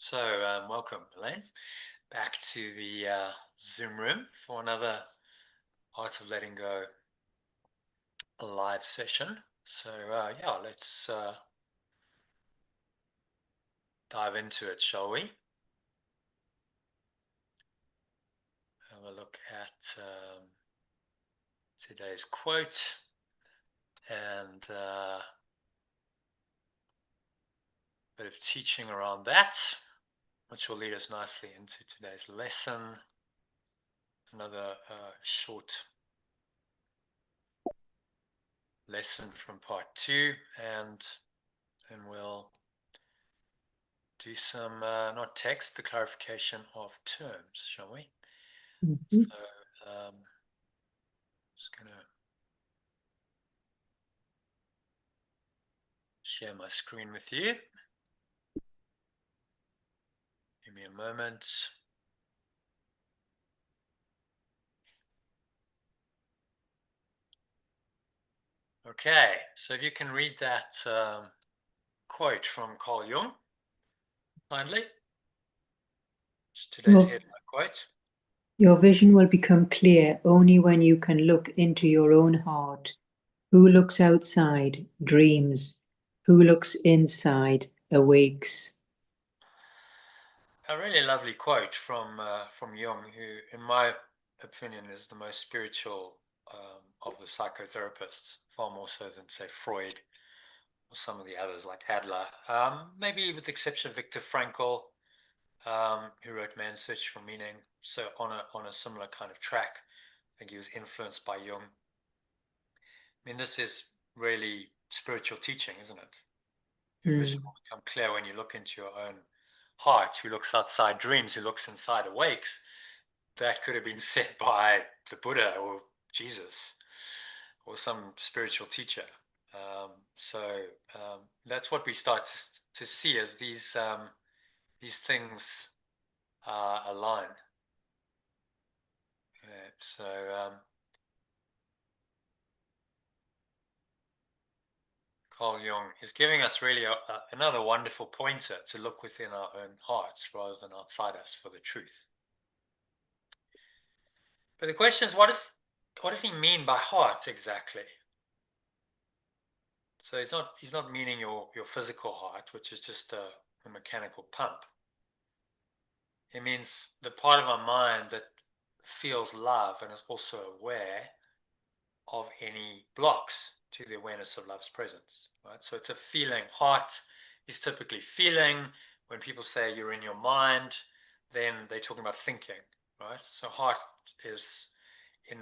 So, welcome, Elaine, back to the Zoom room for another Art of Letting Go live session. So, yeah, let's dive into it, shall we? Have a look at today's quote and a bit of teaching around that, which will lead us nicely into today's lesson. Another short lesson from part 2, and then we'll do some, not text, the clarification of terms, shall we? Mm-hmm. So, just going to share my screen with you. Give me a moment. Okay, so if you can read that quote from Carl Jung, kindly. It's today's Your, headline quote. your vision will become clear only when you can look into your own heart. Who looks outside dreams. Who looks inside awakes. A really lovely quote from Jung, who, in my opinion, is the most spiritual of the psychotherapists, far more so than, say, Freud or some of the others like Adler. Maybe with the exception of Viktor Frankl, who wrote Man's Search for Meaning. So on a similar kind of track, I think he was influenced by Jung. I mean, this is really spiritual teaching, isn't it? Your vision will become clear when you look into your own heart. Who looks outside dreams, who looks inside awakes. That could have been said by the Buddha or Jesus or some spiritual teacher. That's what we start to see as these things align. So Carl Jung is giving us really another wonderful pointer to look within our own hearts rather than outside us for the truth. But the question is, what does he mean by heart exactly? So he's not meaning your physical heart, which is just a mechanical pump. It means the part of our mind that feels love and is also aware of any blocks to the awareness of love's presence, right? So it's a feeling. Heart is typically feeling. When people say you're in your mind, then they're talking about thinking, right? So heart is in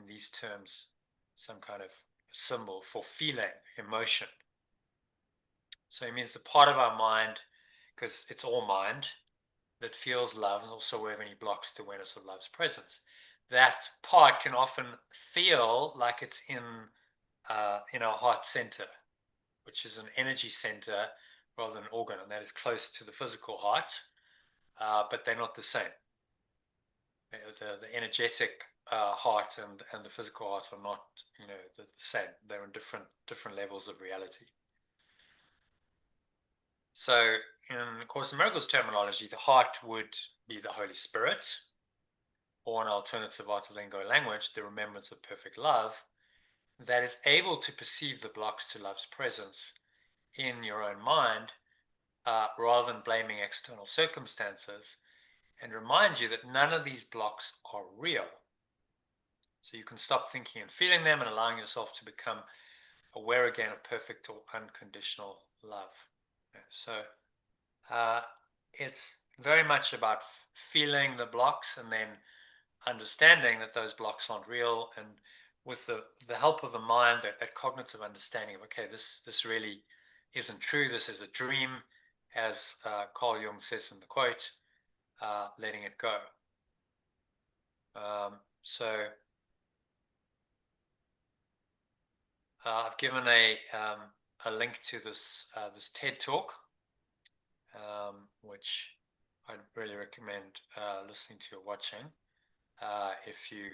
these terms some kind of symbol for feeling, emotion. So it means the part of our mind, because it's all mind, that feels love and also aware of any blocks to awareness of love's presence. That part can often feel like it's in our heart center, which is an energy center rather than an organ, and that is close to the physical heart, but they're not the same. The energetic heart and the physical heart are not, the same. They're on different levels of reality. So, in Course in Miracles terminology, the heart would be the Holy Spirit, or an alternative Art of Letting Go language, the remembrance of perfect love, that is able to perceive the blocks to love's presence in your own mind, rather than blaming external circumstances, and remind you that none of these blocks are real. So you can stop thinking and feeling them and allowing yourself to become aware again of perfect or unconditional love. So it's very much about feeling the blocks and then understanding that those blocks aren't real, and with the help of the mind, that cognitive understanding of, okay, this really isn't true, this is a dream, as Carl Jung says in the quote, letting it go. So I've given a link to this TED talk, which I'd really recommend listening to or watching if you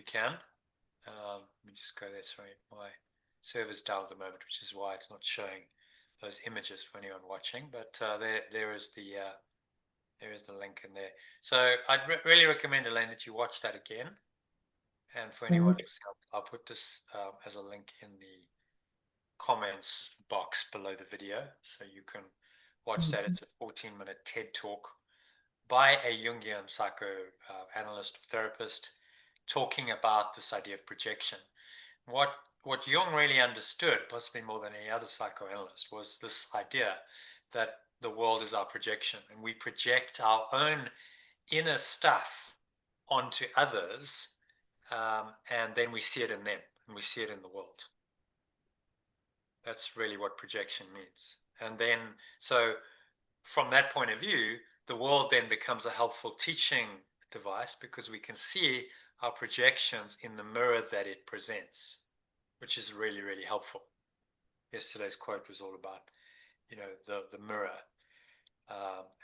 can. Let me just go there. Sorry, my server's down at the moment, which is why it's not showing those images for anyone watching. But there is the link in there. So I'd really recommend, Elaine, that you watch that again. And for anyone Right. who's, I'll put this as a link in the comments box below the video, so you can watch that. Mhm. It's a 14-minute TED talk by a Jungian psychoanalyst therapist, talking about this idea of projection. What Jung really understood, possibly more than any other psychoanalyst, was this idea that the world is our projection, and we project our own inner stuff onto others, and then we see it in them, and we see it in the world. That's really what projection means. And then, so from that point of view, the world then becomes a helpful teaching device, because we can see our projections in the mirror that it presents, which is really, really helpful. Yesterday's quote was all about, the mirror,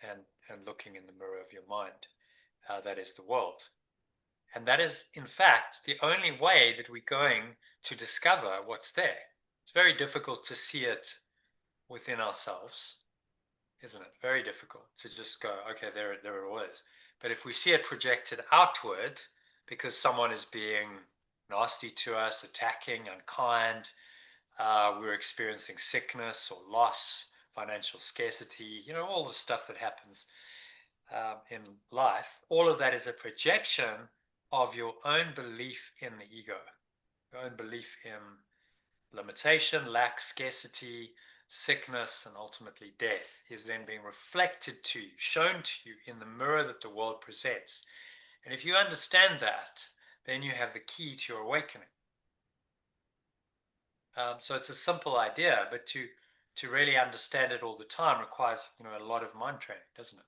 and looking in the mirror of your mind. That is the world. And that is, in fact, the only way that we're going to discover what's there. It's very difficult to see it within ourselves, isn't it? Very difficult to just go, okay, there it all is. But if we see it projected outward because someone is being nasty to us, attacking, unkind, we're experiencing sickness or loss, financial scarcity, all the stuff that happens in life, all of that is a projection of your own belief in the ego, your own belief in limitation, lack, scarcity, sickness, and ultimately death is then being reflected to you, shown to you in the mirror that the world presents. And if you understand that, then you have the key to your awakening. So it's a simple idea, but to really understand it all the time requires a lot of mind training, doesn't it?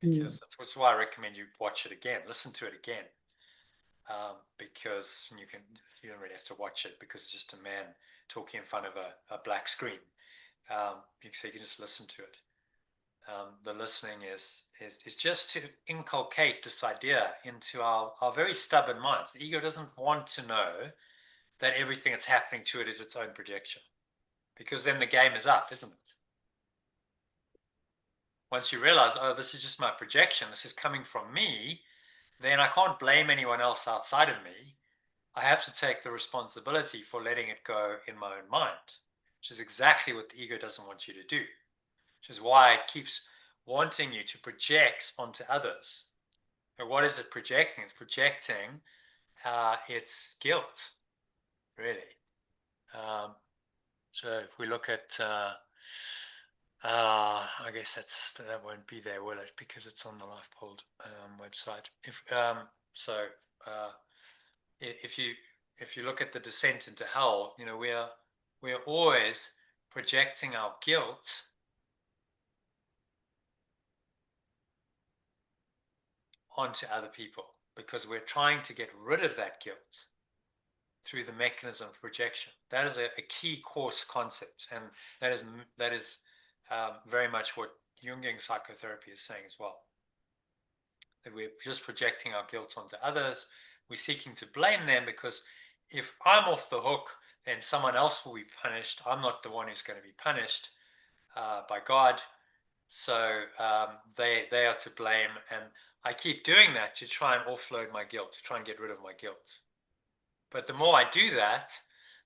Because that's why I recommend you watch it again, listen to it again, because you don't really have to watch it because it's just a man talking in front of a black screen. So you can just listen to it. The listening is just to inculcate this idea into our very stubborn minds. The ego doesn't want to know that everything that's happening to it is its own projection, because then the game is up, isn't it? Once you realize, oh, this is just my projection, this is coming from me, then I can't blame anyone else outside of me. I have to take the responsibility for letting it go in my own mind, which is exactly what the ego doesn't want you to do, which is why it keeps wanting you to project onto others. And what is it projecting? It's projecting its guilt, really. So if we look at, I guess that won't be there, will it? Because it's on the LifePold website. So uh, if you look at the descent into hell, we are always projecting our guilt onto other people, because we're trying to get rid of that guilt through the mechanism of projection. That is a key course concept, and that is very much what Jungian psychotherapy is saying as well. That we're just projecting our guilt onto others. We're seeking to blame them, because if I'm off the hook, then someone else will be punished. I'm not the one who's going to be punished by God. So they are to blame, and I keep doing that to try and offload my guilt, to try and get rid of my guilt. But the more I do that,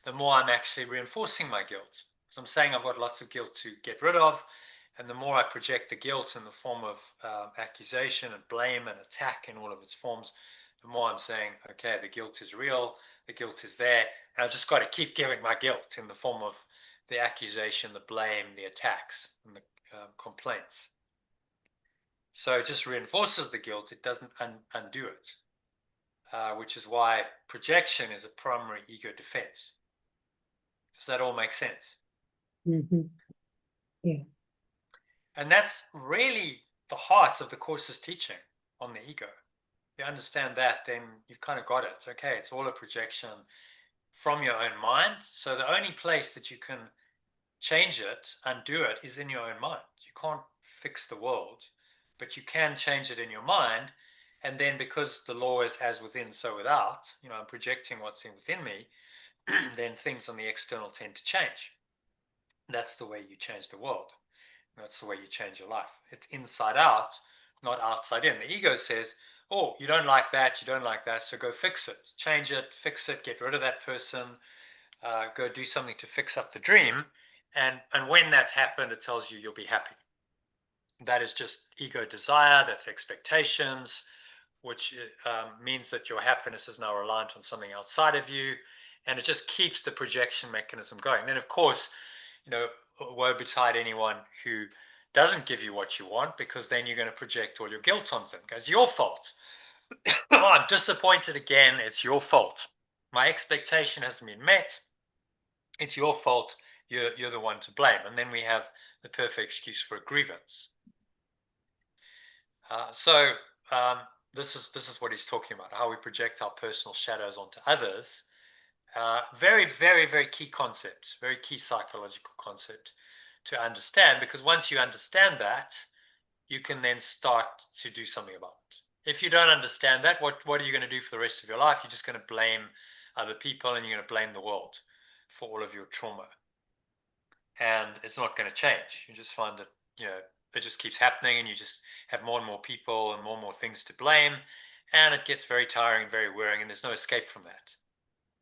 the more I'm actually reinforcing my guilt. So I'm saying I've got lots of guilt to get rid of, and the more I project the guilt in the form of accusation and blame and attack in all of its forms, the more I'm saying, okay, the guilt is real, the guilt is there, and I've just got to keep giving my guilt in the form of the accusation, the blame, the attacks, and the complaints. So it just reinforces the guilt, it doesn't undo it. Which is why projection is a primary ego defense. Does that all make sense? Mm-hmm. Yeah. And that's really the heart of the course's teaching on the ego. If you understand that, then you've kind of got it. It's okay. It's all a projection from your own mind. So the only place that you can change it, undo it, is in your own mind. You can't fix the world, but you can change it in your mind. And then, because the law is as within, so without, I'm projecting what's in within me, then things on the external tend to change. That's the way you change the world. That's the way you change your life. It's inside out, not outside in. The ego says, oh, you don't like that, you don't like that, so go fix it, change it, fix it, get rid of that person, go do something to fix up the dream. And when that's happened, it tells you you'll be happy. That is just ego desire, that's expectations, which means that your happiness is now reliant on something outside of you. And it just keeps the projection mechanism going. Then, of course, woe betide anyone who doesn't give you what you want, because then you're going to project all your guilt on them. It's your fault. Oh, I'm disappointed again. It's your fault. My expectation hasn't been met. It's your fault. You're the one to blame. And then we have the perfect excuse for a grievance. So this is what he's talking about, how we project our personal shadows onto others. Very, very, very key concept, very key psychological concept to understand, because once you understand that, you can then start to do something about it. If you don't understand that, what are you going to do for the rest of your life? You're just going to blame other people, and you're going to blame the world for all of your trauma. And it's not going to change. You just find that, it just keeps happening, and you just have more and more people and more things to blame. And it gets very tiring and very wearing, and there's no escape from that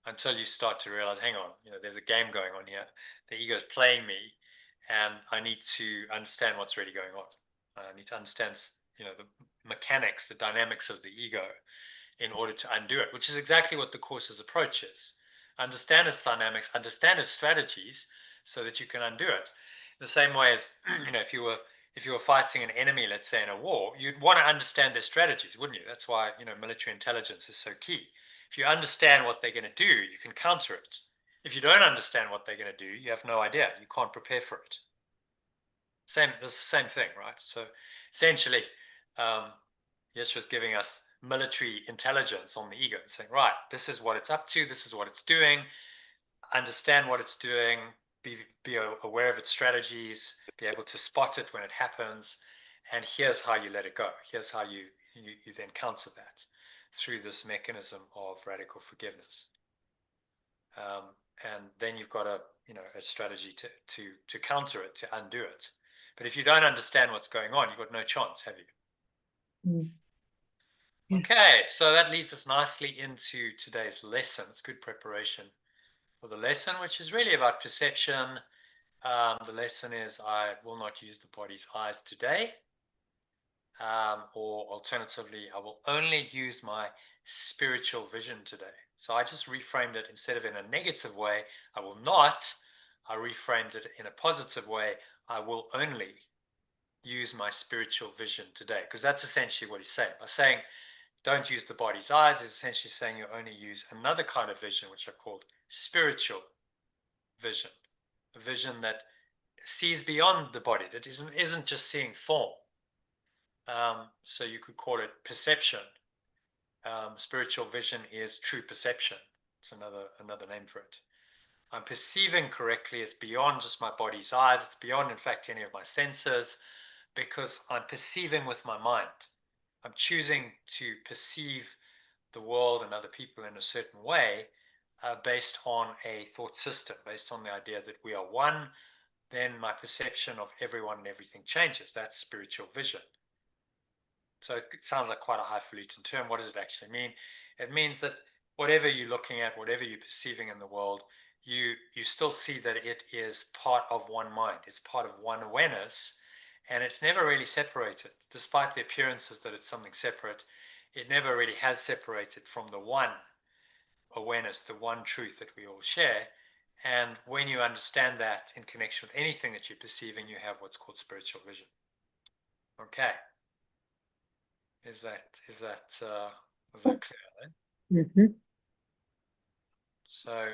until you start to realize, hang on, there's a game going on here. The ego is playing me, and I need to understand what's really going on. I need to understand, the mechanics, the dynamics of the ego in order to undo it, which is exactly what the course's approach is. Understand its dynamics, understand its strategies, so that you can undo it. The same way as, if you were fighting an enemy, let's say in a war, you'd want to understand their strategies, wouldn't you? That's why, military intelligence is so key. If you understand what they're going to do, you can counter it. If you don't understand what they're going to do, you have no idea. You can't prepare for it. It's the same thing, right? So essentially, Yeshua's giving us military intelligence on the ego, saying, right, this is what it's up to, this is what it's doing, understand what it's doing, be aware of its strategies, be able to spot it when it happens, and here's how you let it go. Here's how you then counter that through this mechanism of radical forgiveness. And then you've got a strategy to counter it, to undo it. But if you don't understand what's going on, you've got no chance, have you? Mm. Yeah. Okay, so that leads us nicely into today's lesson. It's good preparation for the lesson, which is really about perception. The lesson is, I will not use the body's eyes today. Or alternatively, I will only use my spiritual vision today. So I just reframed it. Instead of in a negative way, I will not, I reframed it in a positive way. I will only use my spiritual vision today. Because that's essentially what he's saying. By saying, don't use the body's eyes, is essentially saying you only use another kind of vision, which are called spiritual vision. A vision that sees beyond the body, that isn't just seeing form. So you could call it perception. Spiritual vision is true perception. It's another name for it. I'm perceiving correctly. It's beyond just my body's eyes. It's beyond, in fact, any of my senses, because I'm perceiving with my mind. I'm choosing to perceive the world and other people in a certain way, based on a thought system, based on the idea that we are one. Then my perception of everyone and everything changes. That's spiritual vision. So it sounds like quite a highfalutin term. What does it actually mean? It means that whatever you're looking at, whatever you're perceiving in the world, you still see that it is part of one mind. It's part of one awareness, and it's never really separated. Despite the appearances that it's something separate, it never really has separated from the one awareness, the one truth that we all share. And when you understand that in connection with anything that you're perceiving, you have what's called spiritual vision. Okay. Is that clear then? Mm-hmm. So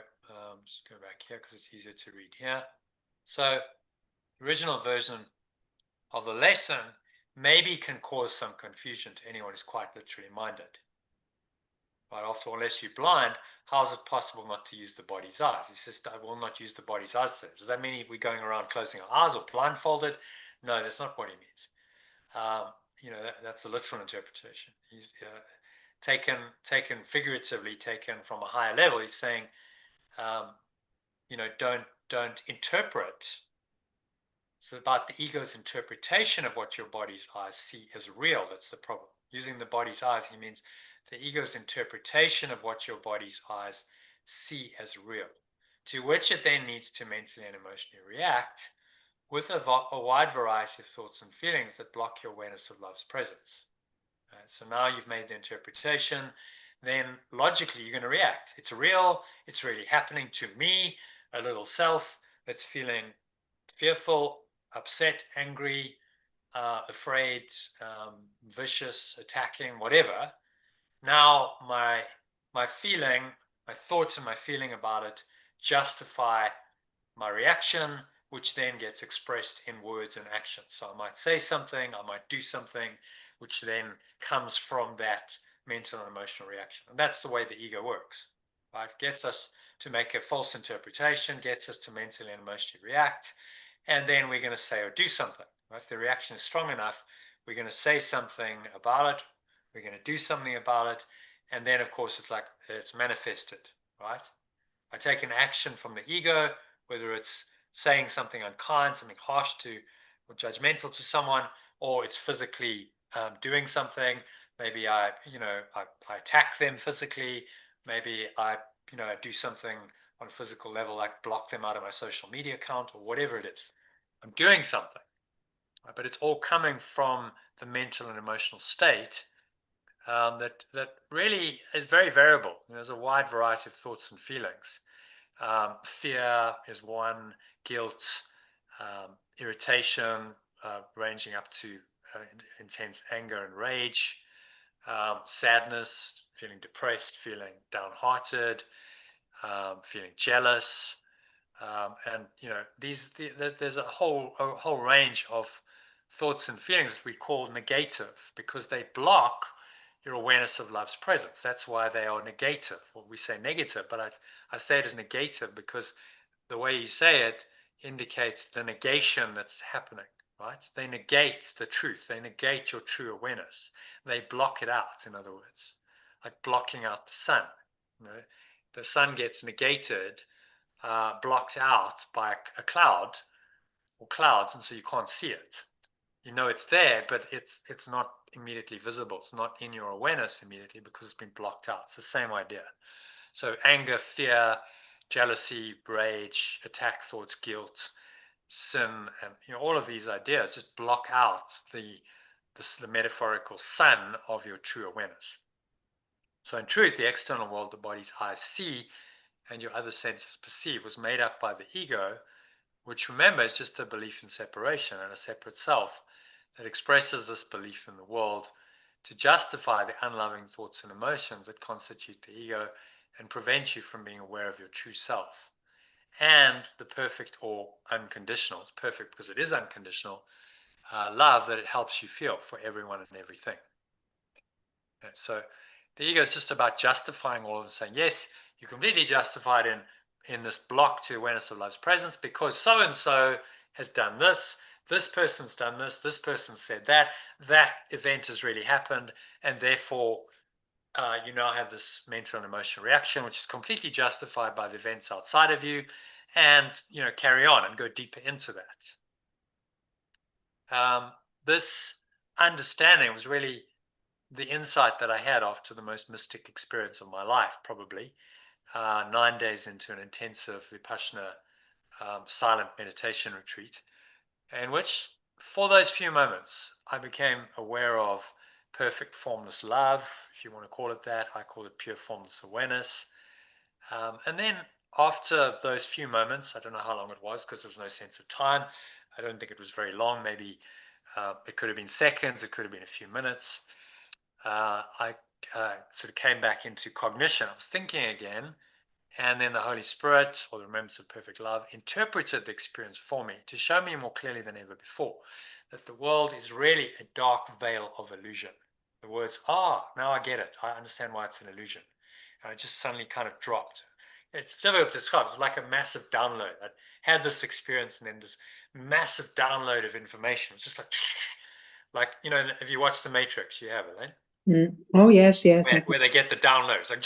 just go back here because it's easier to read here. So the original version of the lesson maybe can cause some confusion to anyone who's quite literally minded. But after all, unless you're blind, how is it possible not to use the body's eyes? He says, I will not use the body's eyes. Does that mean we're going around closing our eyes or blindfolded? No, that's not what he means. That's the literal interpretation. He's taken figuratively, taken from a higher level. He's saying, don't interpret It's about the ego's interpretation of what your body's eyes see as real. That's the problem. Using the body's eyes, he means the ego's interpretation of what your body's eyes see as real, to which it then needs to mentally and emotionally react with a wide variety of thoughts and feelings that block your awareness of love's presence. So now you've made the interpretation, then logically you're going to react. It's real, it's really happening to me, a little self that's feeling fearful, upset, angry, afraid, vicious, attacking, whatever. Now my feeling, my thoughts and my feeling about it justify my reaction, which then gets expressed in words and actions. So I might say something, I might do something, which then comes from that mental and emotional reaction. And that's the way the ego works, right? It gets us to make a false interpretation, gets us to mentally and emotionally react, and then we're going to say or do something. Right? If the reaction is strong enough, we're going to say something about it, we're going to do something about it, and then of course it's manifested, right? I take an action from the ego, whether it's saying something unkind, something harsh to or judgmental to someone, or it's physically doing something. Maybe I attack them physically. Maybe I do something on a physical level, like block them out of my social media account or whatever it is. I'm doing something, right? But it's all coming from the mental and emotional state that really is very variable. There's a wide variety of thoughts and feelings. Fear is one, guilt, irritation, ranging up to intense anger and rage, sadness, feeling depressed, feeling downhearted, feeling jealous, and there's a whole range of thoughts and feelings that we call negative because they block your awareness of love's presence. That's why they are negative. Well, we say negative, but I say it as negative because the way you say it indicates the negation that's happening, right? They negate the truth. They negate your true awareness. They block it out, in other words, like blocking out the sun. The sun gets negated, blocked out by a cloud or clouds, and so you can't see it. You know it's there, but it's not immediately visible. It's not in your awareness immediately because it's been blocked out. It's the same idea. So anger, fear, jealousy, rage, attack thoughts, guilt, sin, and all of these ideas just block out the metaphorical sun of your true awareness. So in truth, the external world the body's eyes see and your other senses perceive was made up by the ego, which remember is just a belief in separation and a separate self that expresses this belief in the world to justify the unloving thoughts and emotions that constitute the ego and prevent you from being aware of your true self. And the perfect or unconditional, it's perfect because it is unconditional, love that it helps you feel for everyone and everything. Okay, so the ego is just about justifying all of this, saying, yes, you're completely justified in this block to awareness of love's presence because so-and-so has done this, this person's done this person said that event has really happened, and therefore you now have this mental and emotional reaction, which is completely justified by the events outside of you, and carry on and go deeper into that. This understanding was really the insight that I had after the most mystic experience of my life, probably 9 days into an intensive Vipassana silent meditation retreat, in which for those few moments I became aware of perfect formless love, if you want to call it that. I call it pure formless awareness. And then after those few moments, I don't know how long it was because there was no sense of time. I don't think it was very long. Maybe it could have been seconds. It could have been a few minutes. I sort of came back into cognition. I was thinking again, and then the Holy Spirit, or the Remembrance of Perfect Love, interpreted the experience for me to show me more clearly than ever before that the world is really a dark veil of illusion. The words, now I get it. I understand why it's an illusion. And it just suddenly kind of dropped. It's difficult to describe. It's like a massive download. I had this experience and then this massive download of information. It's just like if you watch The Matrix, you have it, right? Oh, yes, yes. Where they get the downloads. Like,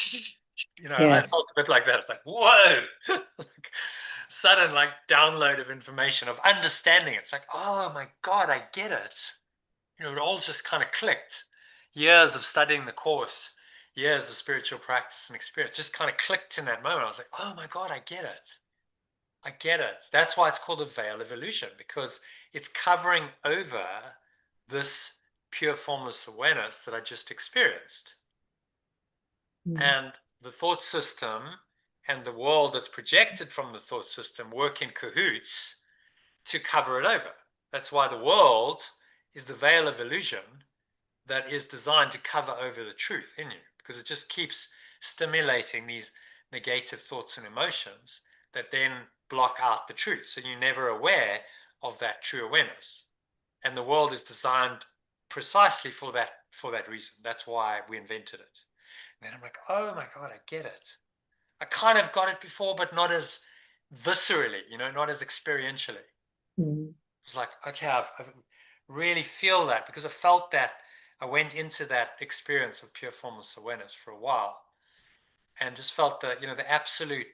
I Yes. felt a bit like that. It's like, whoa. sudden like download of information, of understanding it. It's like, oh my God, I get it. It all just kind of clicked. Years of studying the course, years of spiritual practice and experience just kind of clicked in that moment. I was like, oh my God, I get it. I get it. That's why it's called a veil of illusion, because it's covering over this pure formless awareness that I just experienced. And the thought system and the world that's projected from the thought system work in cahoots to cover it over. That's why the world is the veil of illusion that is designed to cover over the truth in you, because it just keeps stimulating these negative thoughts and emotions that then block out the truth. So you're never aware of that true awareness. And the world is designed precisely for that reason. That's why we invented it. And then I'm like, oh my God, I get it. I kind of got it before, but not as viscerally, not as experientially. Mm. It was like, okay, I really feel that, because I felt that. I went into that experience of pure formless awareness for a while and just felt the absolute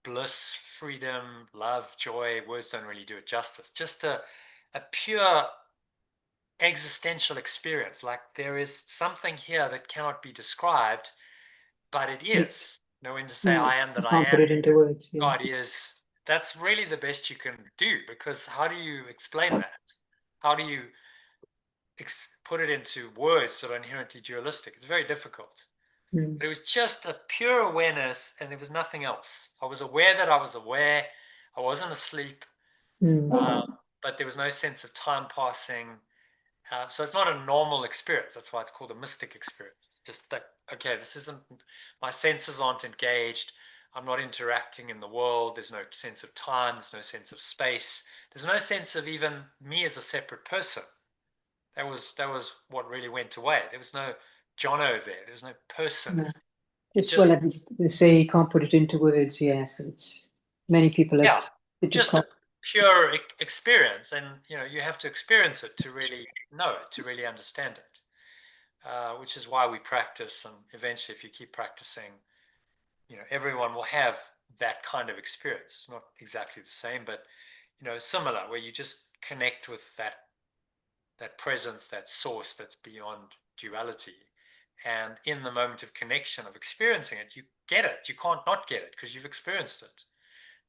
bliss, freedom, love, joy. Words don't really do it justice. Just a pure existential experience. Like there is something here that cannot be described, but it It's, is. When to say I am you that I can't put am, it into words. Yeah. God is. That's really the best you can do, because how do you explain that? How do you put it into words that are inherently dualistic? It's very difficult. Mm. But it was just a pure awareness, and there was nothing else. I was aware that I was aware. I wasn't asleep, Mm. but there was no sense of time passing. So it's not a normal experience. That's why it's called a mystic experience. It's just like, okay, this isn't, my senses aren't engaged. I'm not interacting in the world. There's no sense of time. There's no sense of space. There's no sense of even me as a separate person. That was what really went away. There was no Jono there. There was no person. Yeah. It Just just, well, they say you can't put it into words. Yes, it's many people have. yeah, They just just a can't. pure experience. And, you have to experience it to really know it, to really understand it. Which is why we practice. And eventually, if you keep practicing, everyone will have that kind of experience. It's not exactly the same, but, similar, where you just connect with that presence, that source that's beyond duality. And in the moment of connection, of experiencing it, you get it. You can't not get it because you've experienced it.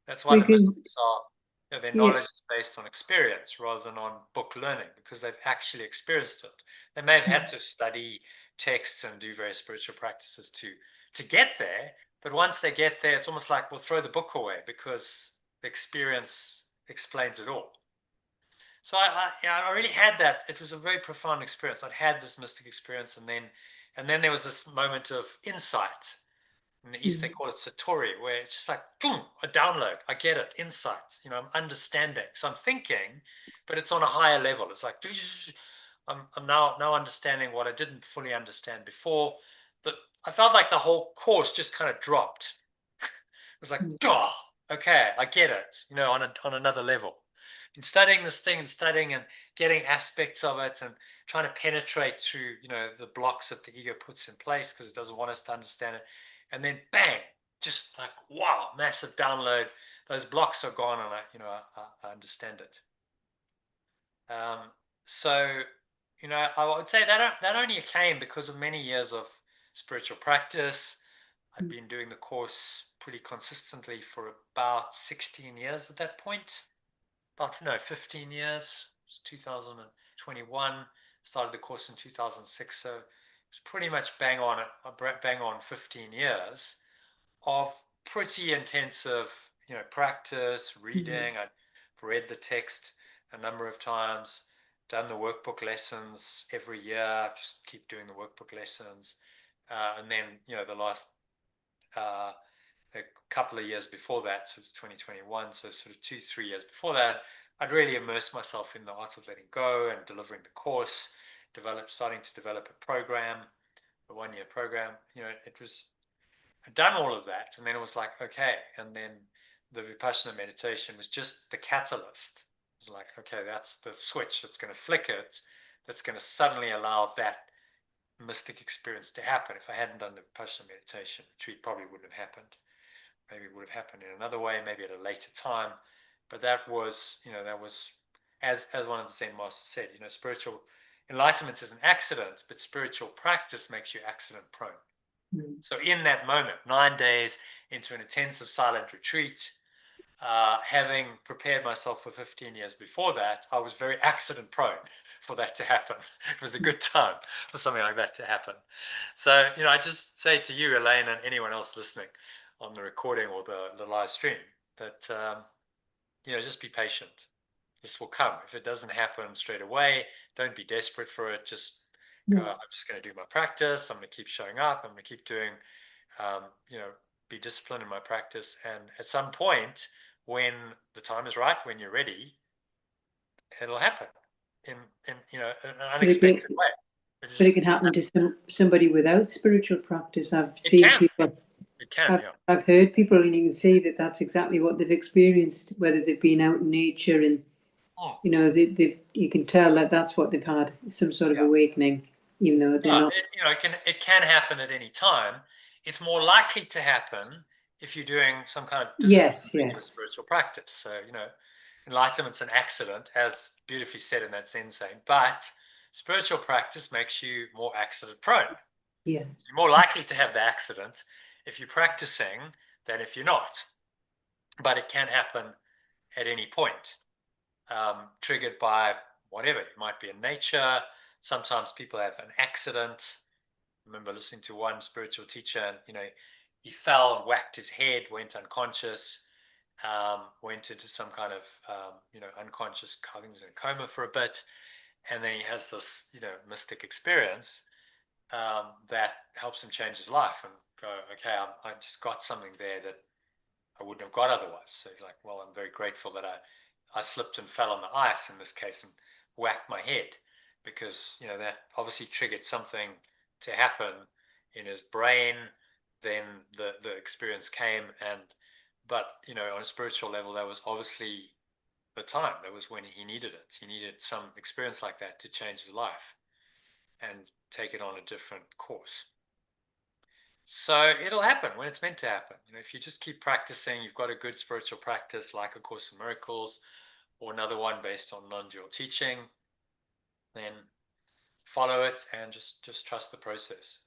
That's why We the can. mystics are, their Yeah. knowledge is based on experience rather than on book learning, because they've actually experienced it. They may have had to study texts and do various spiritual practices to get there, but once they get there, it's almost like we'll throw the book away because the experience explains it all. So I really had that. It was a very profound experience. I'd had this mystic experience, and then there was this moment of insight. In the East, they call it satori, where it's just like boom, a download. I get it, insights. I'm understanding. So I'm thinking, but it's on a higher level. It's like I'm now understanding what I didn't fully understand before. But I felt like the whole course just kind of dropped. It was like, oh, okay, I get it. On another level. In studying this thing and studying and getting aspects of it and trying to penetrate through, the blocks that the ego puts in place because it doesn't want us to understand it. And then bang, just like, wow, massive download. Those blocks are gone and I understand it. So, I would say that only came because of many years of spiritual practice. I'd been doing the course pretty consistently for about 16 years at that point. About, no, 15 years. It's 2021. Started the course in 2006. So it's pretty much bang on 15 years of pretty intensive, practice, reading. I've read the text a number of times, done the workbook lessons every year, just keep doing the workbook lessons. And then, the last uh, a couple of years before that, so it's 2021, so sort of 2-3 years before that, I'd really immersed myself in the art of letting go and delivering the course, starting to develop a program, a 1-year program. I'd done all of that, and then it was like, okay, and then the Vipassana meditation was just the catalyst. It was like, okay, that's the switch that's going to flick it, that's going to suddenly allow that mystic experience to happen. If I hadn't done the Vipassana meditation, retreat probably wouldn't have happened. maybe it would have happened in another way, maybe at a later time. But that was, as one of the Zen masters said, spiritual enlightenment is an accident, but spiritual practice makes you accident prone. So in that moment, 9 days into an intensive silent retreat, having prepared myself for 15 years before that, I was very accident prone for that to happen. It was a good time for something like that to happen. So, I just say to you, Elaine, and anyone else listening on the recording or the live stream, that, just be patient. This will come. If it doesn't happen straight away, don't be desperate for it. Just go, I'm just going to do my practice. I'm going to keep showing up. I'm going to keep doing, um, you know, be disciplined in my practice. And at some point, when the time is right, when you're ready, it'll happen in an unexpected way. But it can happen to somebody without spiritual practice. I've It seen can. people. It can, yeah. I've heard people, and you can see that that's exactly what they've experienced, whether they've been out in nature and, you can tell that that's what they've had, some sort of awakening, even though they're not. It can happen at any time. It's more likely to happen if you're doing some kind of disciplined spiritual practice. So, enlightenment's an accident, as beautifully said in that Zen saying, but spiritual practice makes you more accident prone. Yeah. You're more likely to have the accident if you're practicing than if you're not. But it can happen at any point, triggered by whatever. It might be in nature. Sometimes people have an accident. I remember listening to one spiritual teacher, and he fell and whacked his head, went unconscious, went into some kind of unconscious. I think he was in a coma for a bit, and then he has this mystic experience that helps him change his life and go, okay, I just got something there that I wouldn't have got otherwise. So he's like, well, I'm very grateful that I slipped and fell on the ice in this case and whacked my head, because that obviously triggered something to happen in his brain. Then the experience came, but on a spiritual level, that was obviously the time. That was when he needed it. He needed some experience like that to change his life and take it on a different course. So it'll happen when it's meant to happen. If you just keep practicing, you've got a good spiritual practice like A Course in Miracles or another one based on non-dual teaching, then follow it and just trust the process.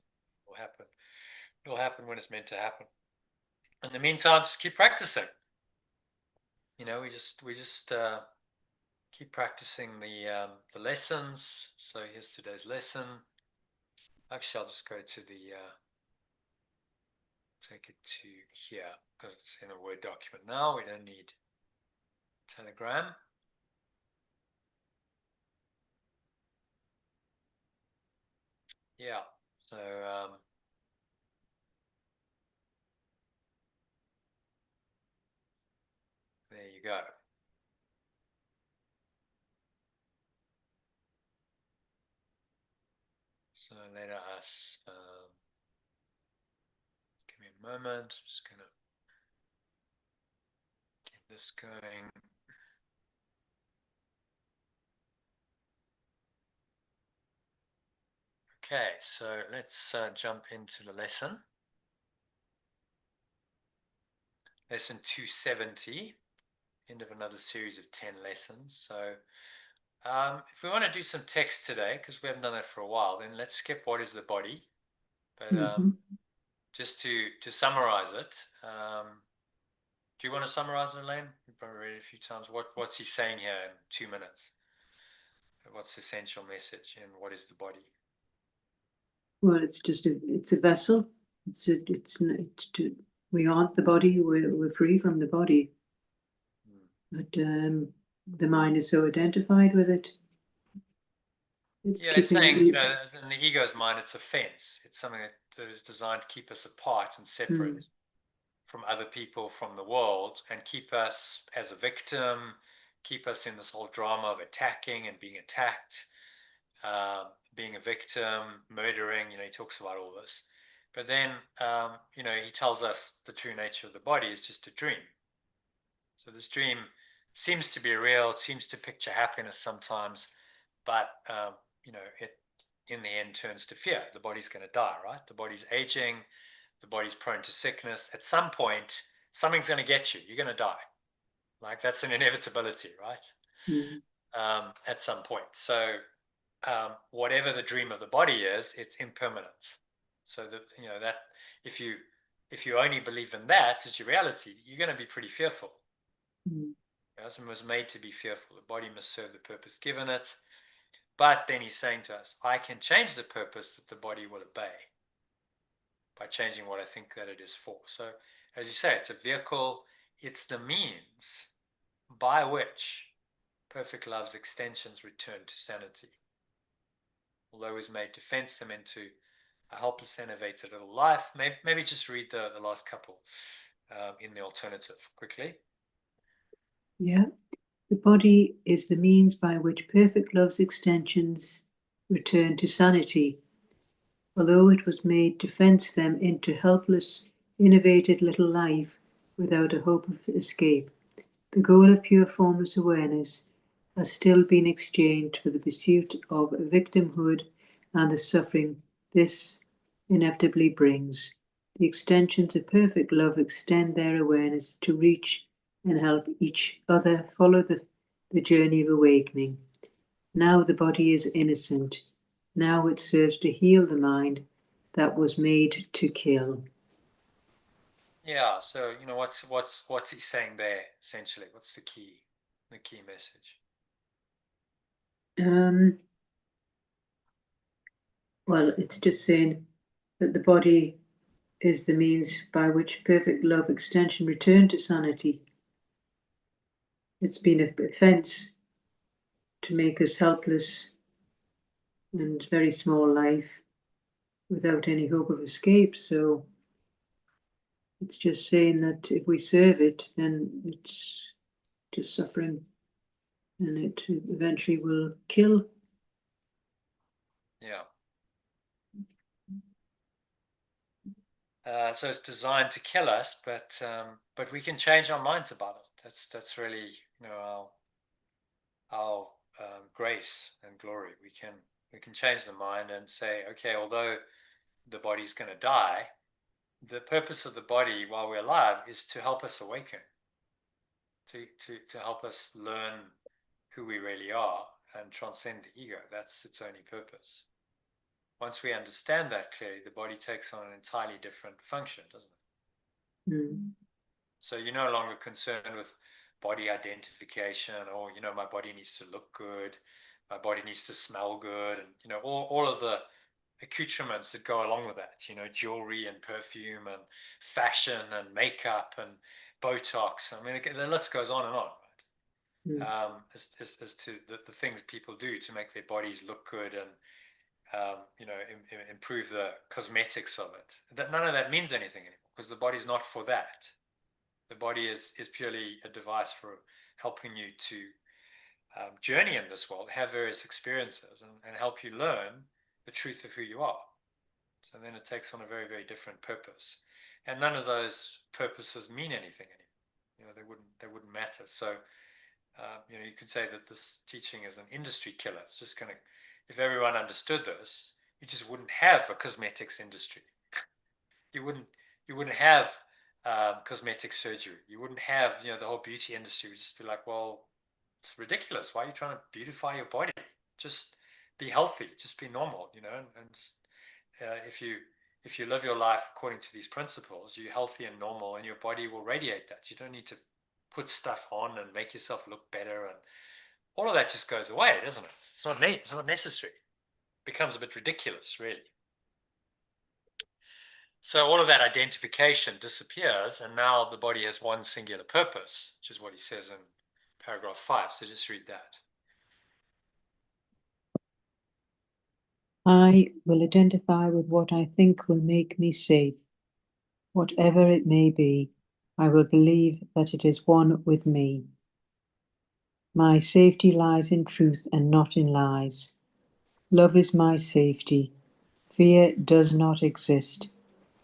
It will happen. It'll happen when it's meant to happen. In the meantime, just keep practicing. We just keep practicing the lessons. So here's today's lesson. Actually, I'll just go to take it to here because it's in a Word document now. We don't need Telegram. Yeah, so there you go. So let us give me a moment. I'm just gonna get this going. Okay, so let's jump into the lesson. Lesson 270, end of another series of 10 lessons. So if we want to do some text today, because we haven't done that for a while, then let's skip what is the body. But just to summarize it, do you want to summarize it, Elaine? You've probably read it a few times. What's he saying here in 2 minutes? What's the essential message and what is the body? Well, it's a vessel. We aren't the body. We're free from the body. But the mind is so identified with it. It's saying, as in the ego's mind, it's a fence. It's something that is designed to keep us apart and separate from other people, from the world, and keep us as a victim, keep us in this whole drama of attacking and being attacked, being a victim, murdering. He talks about all this. But then, he tells us the true nature of the body is just a dream. So this dream seems to be real, it seems to picture happiness sometimes, but it in the end turns to fear. The body's going to die, right? The body's aging, the body's prone to sickness. At some point, something's going to get you. You're going to die. Like, that's an inevitability, right? Mm. At some point. So whatever the dream of the body is, it's impermanent. So that, that if you only believe in that as your reality, you're going to be pretty fearful. Mm. It was made to be fearful. The body must serve the purpose given it. But then he's saying to us, I can change the purpose that the body will obey by changing what I think that it is for. So, as you say, it's a vehicle, it's the means by which perfect love's extensions return to sanity. Although he's made to fence them into a helpless, enervated little life. Maybe just read the last couple in the alternative quickly. Yeah. The body is the means by which perfect love's extensions return to sanity. Although it was made to fence them into helpless, innovated little life without a hope of escape, the goal of pure formless awareness has still been exchanged for the pursuit of victimhood and the suffering this inevitably brings. The extensions of perfect love extend their awareness to reach and help each other follow the journey of awakening. Now the body is innocent. Now it serves to heal the mind that was made to kill. Yeah. So what's he saying there essentially? What's the key message? Well, it's just saying that the body is the means by which perfect love extension return to sanity. It's been a fence to make us helpless and very small life without any hope of escape. So it's just saying that if we serve it, then it's just suffering and it eventually will kill. Yeah. So it's designed to kill us, but we can change our minds about it. That's really our grace and glory. We can change the mind and say, okay, although the body's going to die, the purpose of the body while we're alive is to help us awaken, to help us learn who we really are and transcend the ego. That's its only purpose. Once we understand that clearly, the body takes on an entirely different function, doesn't it? Mm. So you're no longer concerned with body identification or, my body needs to look good, my body needs to smell good, and, all of the accoutrements that go along with that, jewelry and perfume and fashion and makeup and Botox. I mean, the list goes on and on, Mm. right? As to the things people do to make their bodies look good and improve the cosmetics of it. That none of that means anything anymore because the body's not for that. The body is purely a device for helping you to journey in this world, have various experiences, and help you learn the truth of who you are. So then it takes on a very, very different purpose, and none of those purposes mean anything anymore. They wouldn't matter. So you could say that this teaching is an industry killer. It's just going to, if everyone understood this, you just wouldn't have a cosmetics industry. You wouldn't have cosmetic surgery. You wouldn't have the whole beauty industry. Would just be like, well, it's ridiculous. Why are you trying to beautify your body? Just be healthy. Just be normal. And just, if you live your life according to these principles, you're healthy and normal, and your body will radiate that. You don't need to put stuff on and make yourself look better, and all of that just goes away, doesn't it? It's not necessary. It becomes a bit ridiculous, really. So all of that identification disappears, and now the body has one singular purpose, which is what he says in paragraph 5. So just read that. I will identify with what I think will make me safe. Whatever it may be, I will believe that it is one with me. My safety lies in truth and not in lies. Love is my safety. Fear does not exist.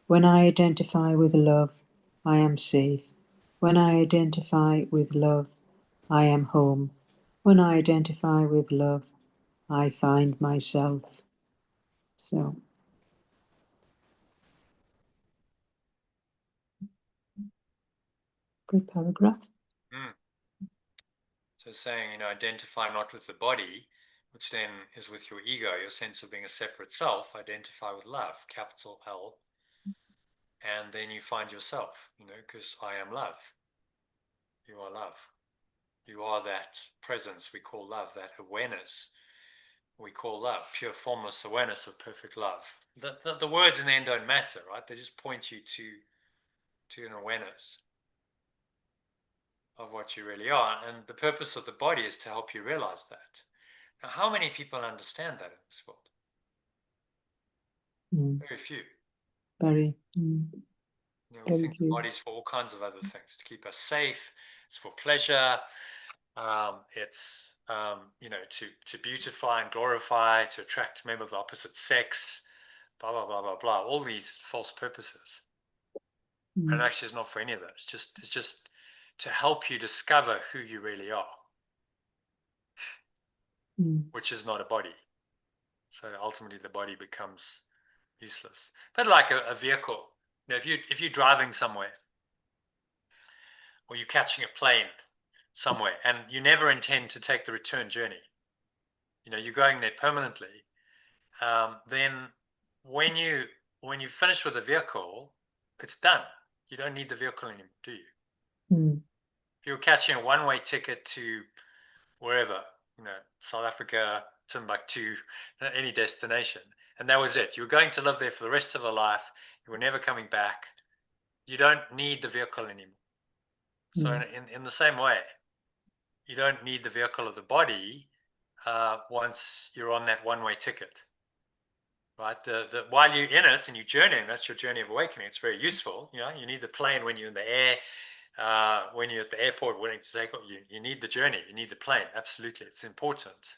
When I identify with love, I am safe. When I identify with love, I am home. When I identify with love, I find myself. So, Good paragraph. Mm. So saying, identify not with the body, which then is with your ego, your sense of being a separate self. Identify with love, capital L. And then you find yourself, because I am love. You are love. You are that presence we call love, that awareness we call love, pure formless awareness of perfect love. The words in the end don't matter, right? They just point you to an awareness of what you really are. And the purpose of the body is to help you realize that. Now, how many people understand that in this world? Very few. Very. We think the body's for all kinds of other things, to keep us safe. It's for pleasure. It's to beautify and glorify, to attract members of the opposite sex, blah blah blah blah blah. All these false purposes. And actually, it's not for any of that. It's just to help you discover who you really are, which is not a body. So ultimately, the body becomes useless. But like a vehicle, if you're driving somewhere, or you're catching a plane somewhere, and you never intend to take the return journey, you're going there permanently, then when you finish with the vehicle, it's done. You don't need the vehicle anymore, do you? If you're catching a one-way ticket to wherever, South Africa, Timbuktu, any destination, and that was it. You were going to live there for the rest of your life. You were never coming back. You don't need the vehicle anymore. So in the same way, you don't need the vehicle of the body once you're on that one-way ticket, right? While you're in it and you're journeying, that's your journey of awakening. It's very useful. You need the plane when you're in the air, when you're at the airport waiting to take off. You need the journey. You need the plane. Absolutely, it's important.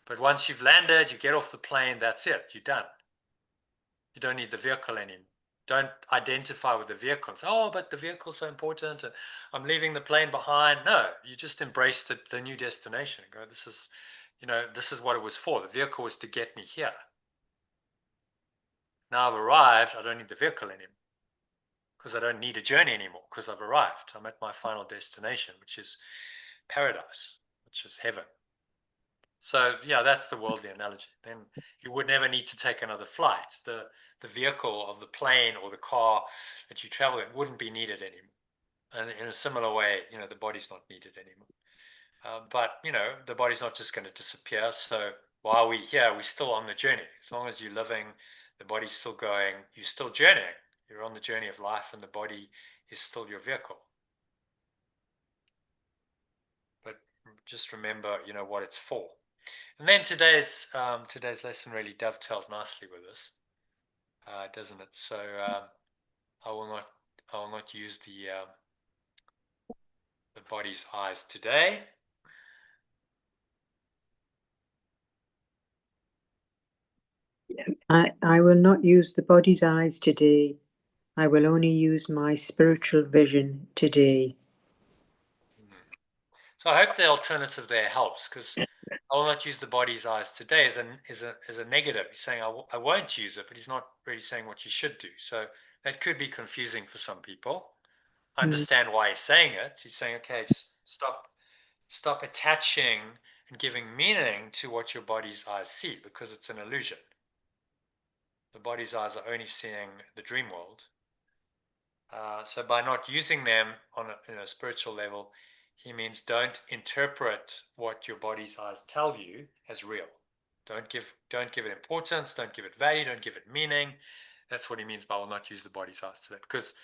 But once you've landed, you get off the plane. That's it. You're done. You don't need the vehicle anymore. Don't identify with the vehicle. Say, oh, but the vehicle's so important, and I'm leaving the plane behind. No, you just embrace the new destination. Go, this is what it was for. The vehicle was to get me here. Now I've arrived. I don't need the vehicle anymore, because I don't need a journey anymore, because I've arrived. I'm at my final destination, which is paradise, which is heaven. So yeah, that's the worldly analogy. Then you would never need to take another flight. The vehicle of the plane or the car that you travel in wouldn't be needed anymore. And in a similar way, the body's not needed anymore. But the body's not just going to disappear. So while we're here, we're still on the journey. As long as you're living, the body's still going. You're still journeying. You're on the journey of life, and the body is still your vehicle. But just remember, what it's for. And then today's lesson really dovetails nicely with this, doesn't it? So I will not use the body's eyes today. I will not use the body's eyes today. I will only use my spiritual vision today. So I hope the alternative there helps, because I will not use the body's eyes today is a negative. He's saying I won't use it, but he's not really saying what you should do. So that could be confusing for some people. I understand why he's saying it. He's saying, okay, just stop attaching and giving meaning to what your body's eyes see, because it's an illusion. The body's eyes are only seeing the dream world. So by not using them on a spiritual level, he means don't interpret what your body's eyes tell you as real. Don't give it importance. Don't give it value. Don't give it meaning. That's what he means by will not use the body's eyes today. Because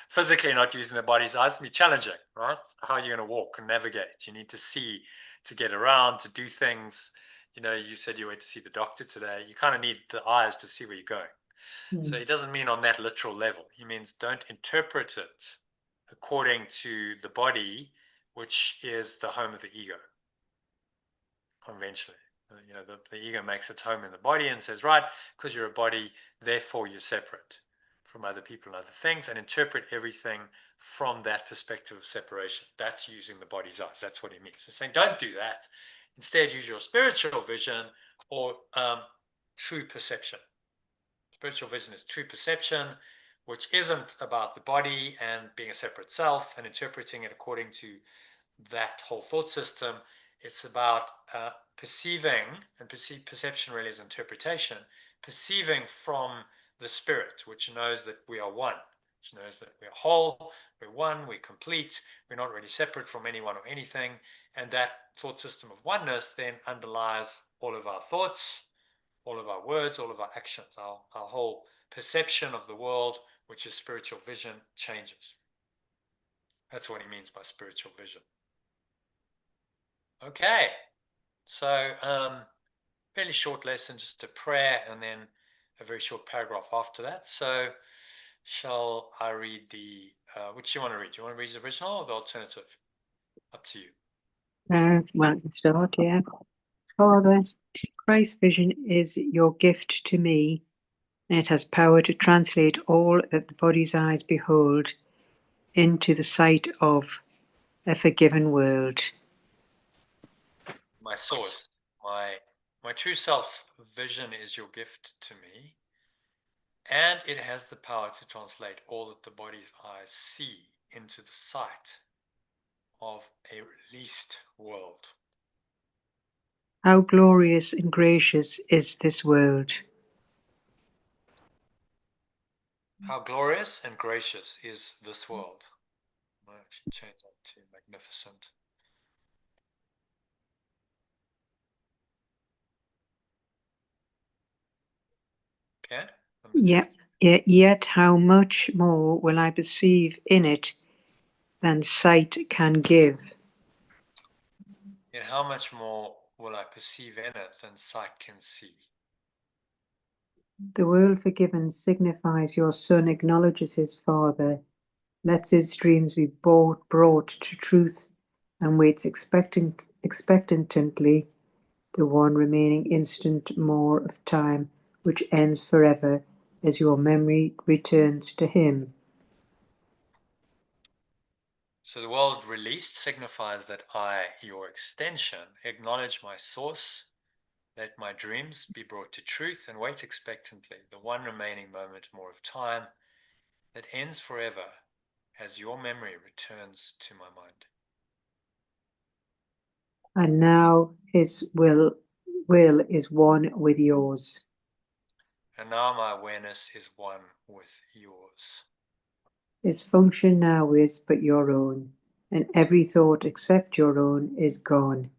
physically not using the body's eyes can be challenging, right? How are you going to walk and navigate? You need to see to get around, to do things. You said you went to see the doctor today. You kind of need the eyes to see where you're going. So he doesn't mean on that literal level. He means don't interpret it according to the body, which is the home of the ego, conventionally. The ego makes its home in the body and says, right, because you're a body, therefore you're separate from other people and other things, and interpret everything from that perspective of separation. That's using the body's eyes. That's what he means. He's saying, don't do that. Instead, use your spiritual vision or true perception. Spiritual vision is true perception, which isn't about the body and being a separate self and interpreting it according to that whole thought system. It's about perceiving, and perception really is interpretation, perceiving from the spirit, which knows that we are one, which knows that we're whole, we're one, we're complete, we're not really separate from anyone or anything. And that thought system of oneness then underlies all of our thoughts, all of our words, all of our actions. Our whole perception of the world, which is spiritual vision, changes. That's what he means by spiritual vision. Okay, so fairly short lesson, just a prayer and then a very short paragraph after that. So shall I read the, which do you want to read? Do you want to read the original or the alternative? Up to you. Well, I can start, yeah. Father, Christ's vision is your gift to me, and it has power to translate all that the body's eyes behold into the sight of a forgiven world. My source, my true self's vision is your gift to me, and it has the power to translate all that the body's eyes see into the sight of a released world. How glorious and gracious is this world. How glorious and gracious is this world. I'll actually change that to magnificent. Okay. Yet how much more will I perceive in it than sight can give? Yet how much more will I perceive in it than sight can see? The world forgiven signifies your Son acknowledges his Father, lets his dreams be brought to truth, and waits expectantly the one remaining instant more of time which ends forever as your memory returns to him. So the world released signifies that I, your extension, acknowledge my source, let my dreams be brought to truth, and wait expectantly the one remaining moment more of time that ends forever as your memory returns to my mind. And now his will is one with yours. And now my awareness is one with yours. Its function now is but your own, and every thought except your own is gone.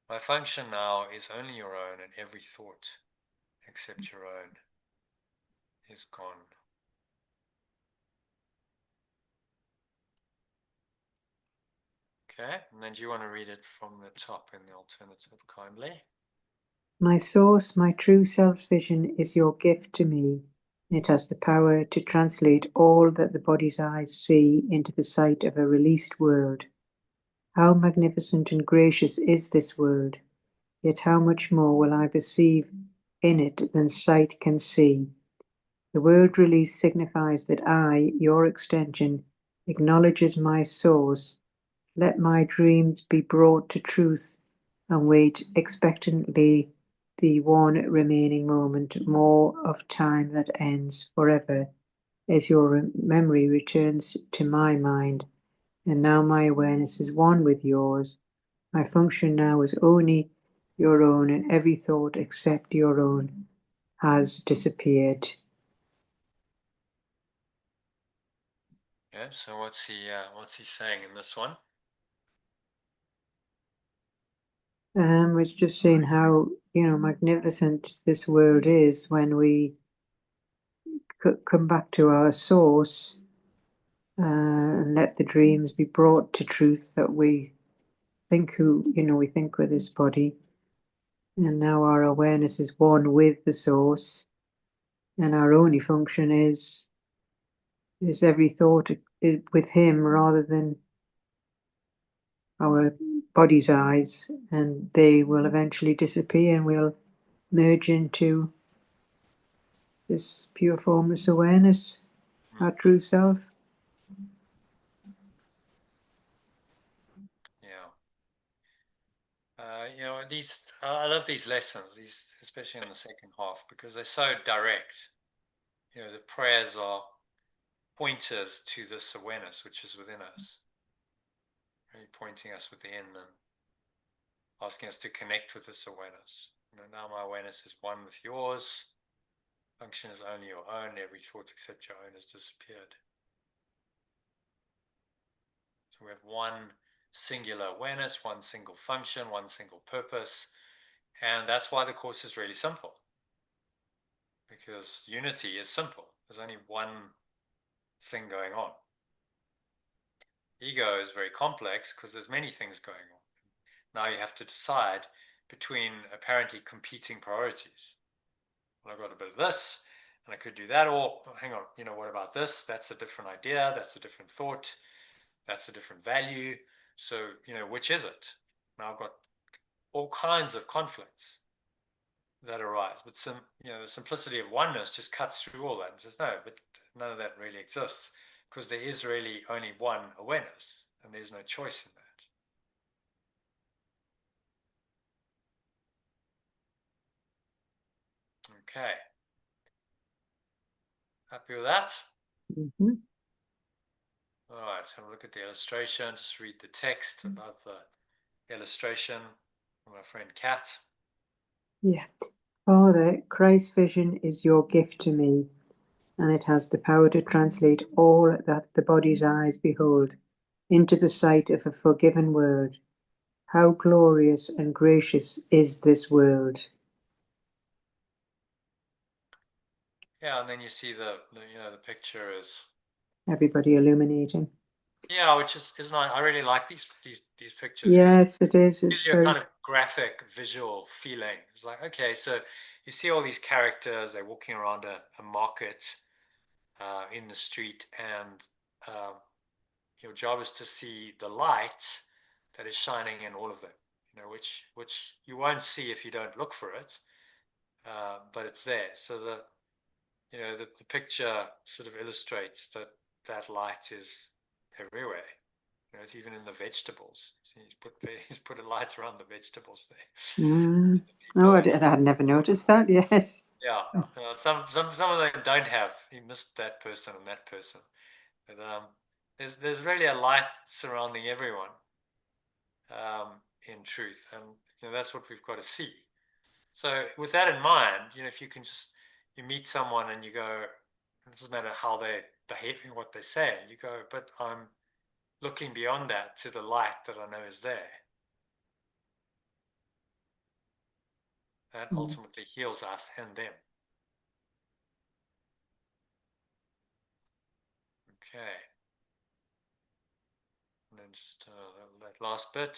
My function now is only your own, and every thought except your own is gone. Okay, and then do you want to read it from the top in the alternative kindly? My source, my true self's vision is your gift to me. It has the power to translate all that the body's eyes see into the sight of a released world. How magnificent and gracious is this world, yet how much more will I perceive in it than sight can see. The word release signifies that I, your extension, acknowledges my source. Let my dreams be brought to truth and wait expectantly the one remaining moment more of time that ends forever as your memory returns to my mind. And now my awareness is one with yours. My function now is only your own, and every thought except your own has disappeared. Yeah, so what's he saying in this one? It's just saying how, magnificent this world is when we come back to our source and let the dreams be brought to truth that we think we think with this body. And now our awareness is one with the source, and our only function is every thought with him rather than our body's eyes, and they will eventually disappear and we'll merge into this pure formless awareness, our true self. Yeah. I love these lessons, especially in the second half, because they're so direct. The prayers are pointers to this awareness which is within us, really pointing us within and asking us to connect with this awareness. Now my awareness is one with yours. Function is only your own. Every thought except your own has disappeared. So we have one singular awareness, one single function, one single purpose. And that's why the Course is really simple. Because unity is simple. There's only one thing going on. Ego is very complex because there's many things going on. Now you have to decide between apparently competing priorities. Well, I've got a bit of this, and I could do that, or hang on, what about this? That's a different idea, that's a different thought, that's a different value. So, which is it? Now I've got all kinds of conflicts that arise, but the simplicity of oneness just cuts through all that and says, no, but none of that really exists, because there is really only one awareness, and there's no choice in that. Okay. Happy with that? Mm-hmm. All right, have a look at the illustration. Just read the text about the illustration from my friend Kat. Yeah. Father, Christ's vision is your gift to me, and it has the power to translate all that the body's eyes behold into the sight of a forgiven world. How glorious and gracious is this world. Yeah, and then you see the picture is Everybody illuminating. yeah, which is nice. I really like these pictures because Yes, it is. it It's gives you a very. kind of graphic visual feeling. It's like, okay, so you see all these characters, they're walking around a market in the street, and um, your job is to see the light that is shining in all of them, which you won't see if you don't look for it, but it's there. So the picture sort of illustrates that light is everywhere. It's even in the vegetables. So he's put a light around the vegetables there. Oh, People, I had never noticed that. Yes. yeah, some of them don't have. He missed that person and that person, but there's really a light surrounding everyone, in truth, and that's what we've got to see. So with that in mind, if you can you meet someone and you go, it doesn't matter how they're behaving, what they say, and you go, but I'm looking beyond that to the light that I know is there. That ultimately heals us and them. Okay. And then just that last bit.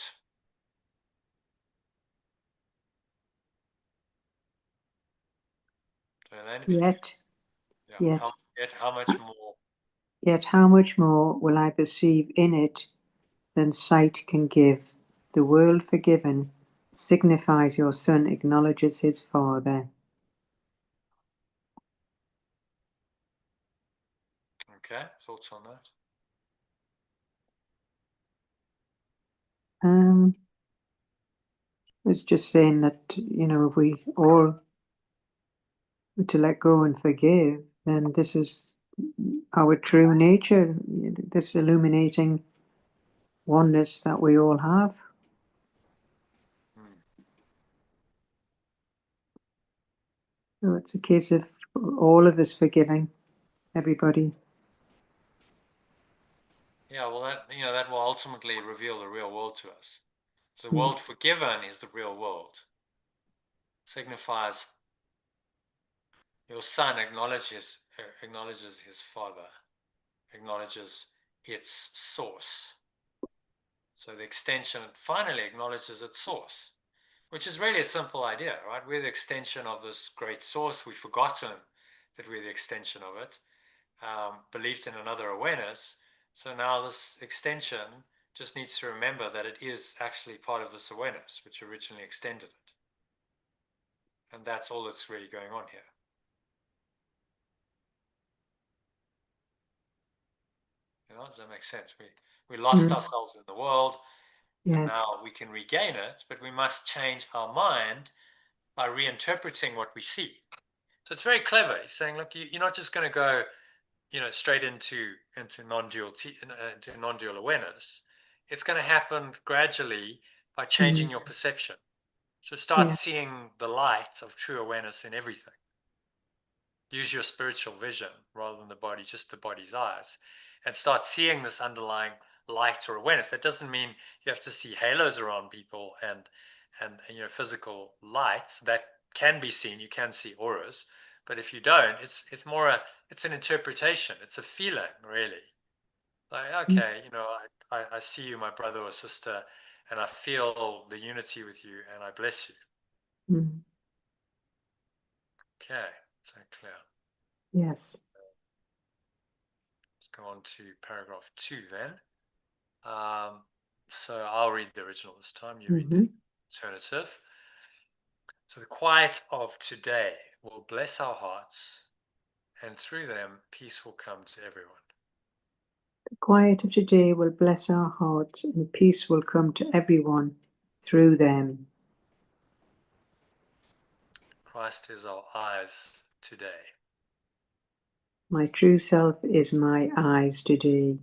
And then Yet, yeah, yet, how much more? yet, how much more will I perceive in it than sight can give? The world forgiven signifies your son acknowledges his father. Okay, thoughts on that? I was just saying that, if we all were to let go and forgive, then this is our true nature, this illuminating oneness that we all have. So it's a case of all of us forgiving everybody. Yeah, well, that will ultimately reveal the real world to us. So the world forgiven is the real world. Signifies your son acknowledges his father, acknowledges its source. So the extension finally acknowledges its source, which is really a simple idea, right? We're the extension of this great source. We've forgotten that we're the extension of it, believed in another awareness. So now this extension just needs to remember that it is actually part of this awareness, which originally extended it. And that's all that's really going on here. Does that make sense? We lost ourselves in the world, and Yes. now we can regain it, but we must change our mind by reinterpreting what we see. So it's very clever. He's saying, look, you're not just going to go, straight into non-dual awareness. It's going to happen gradually by changing your perception. So start Yeah. seeing the light of true awareness in everything. Use your spiritual vision rather than the body, just the body's eyes, and start seeing this underlying light or awareness. That doesn't mean you have to see halos around people and physical light. That can be seen. You can see auras, but if you don't, it's more it's an interpretation. It's a feeling, really. Like, okay, I see you, my brother or sister, and I feel the unity with you, and I bless you. Mm. Okay, so clear. Yes. Let's go on to paragraph 2 then. So I'll read the original this time, you read the alternative. So the quiet of today will bless our hearts, and through them peace will come to everyone. The quiet of today will bless our hearts, and peace will come to everyone through them. Christ is our eyes today. My true self is my eyes today.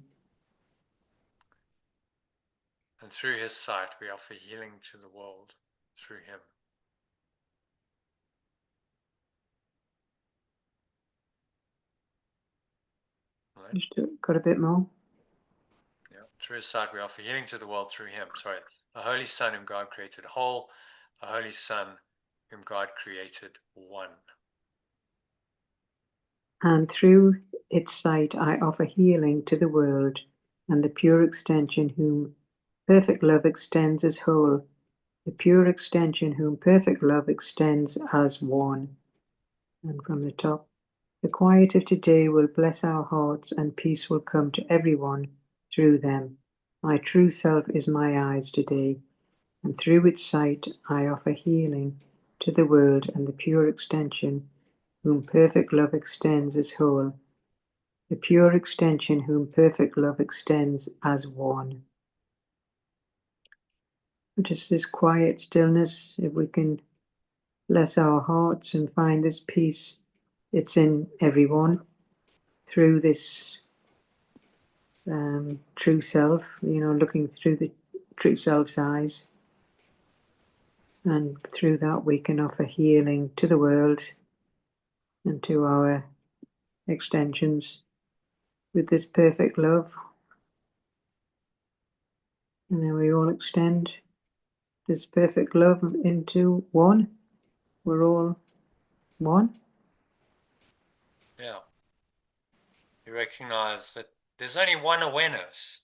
And through his sight we offer healing to the world through him. Right? Just got a bit more. Yeah. Through his sight we offer healing to the world through him. Sorry. The Holy Son whom God created whole, the Holy Son whom God created one. And through its sight I offer healing to the world, and the pure extension whom perfect love extends as whole, the pure extension whom perfect love extends as one. And from the top, the quiet of today will bless our hearts, and peace will come to everyone through them. My true self is my eyes today, and through its sight I offer healing to the world, and the pure extension whom perfect love extends as whole, the pure extension whom perfect love extends as one. Just this quiet stillness, if we can bless our hearts and find this peace, it's in everyone through this true self, looking through the true self's eyes. And through that we can offer healing to the world and to our extensions with this perfect love. And then we all extend this perfect love into one. We're all one. Yeah. You recognize that there's only one awareness.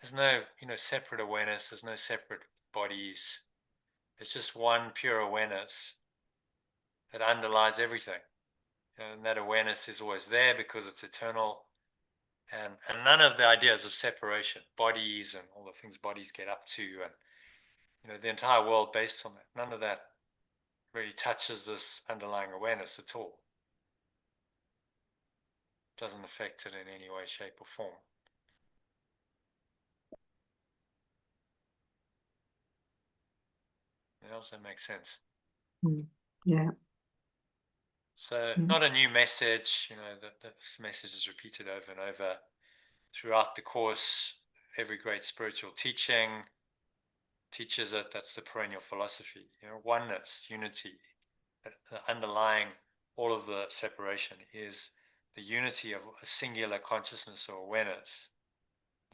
There's no, separate awareness. There's no separate bodies. It's just one pure awareness that underlies everything. And that awareness is always there because it's eternal. And none of the ideas of separation, bodies and all the things bodies get up to, and the entire world based on that, none of that really touches this underlying awareness at all. Doesn't affect it in any way, shape, or form. Does that make sense? Yeah. So not a new message, that this message is repeated over and over throughout the course. Every great spiritual teaching teaches it. That's the perennial philosophy, oneness, unity. The underlying all of the separation is the unity of a singular consciousness or awareness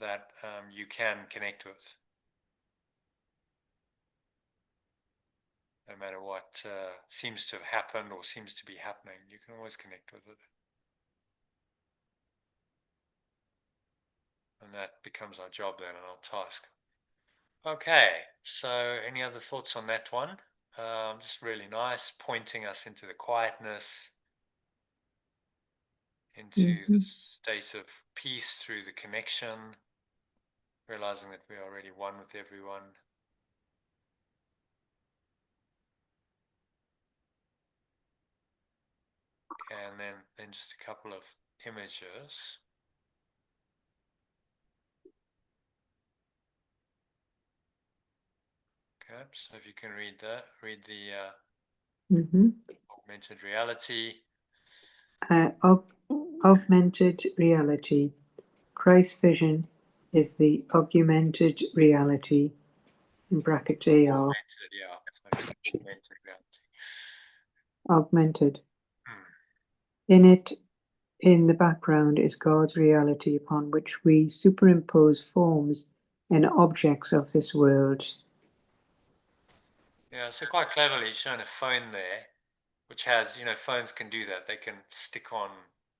that you can connect with. No matter what seems to have happened or seems to be happening, you can always connect with it. And that becomes our job then and our task. Okay, so any other thoughts on that one? Just really nice, pointing us into the quietness, into the state of peace through the connection, realizing that we are already one with everyone. Okay, and then just a couple of images. Okay, so if you can read the Augmented reality. Augmented reality. Christ's vision is the augmented reality, in bracket AR. Augmented, yeah. So augmented reality. Augmented. Hmm. In it, in the background, is God's reality upon which we superimpose forms and objects of this world. Yeah, so quite cleverly shown a phone there, which has, phones can do that. They can stick on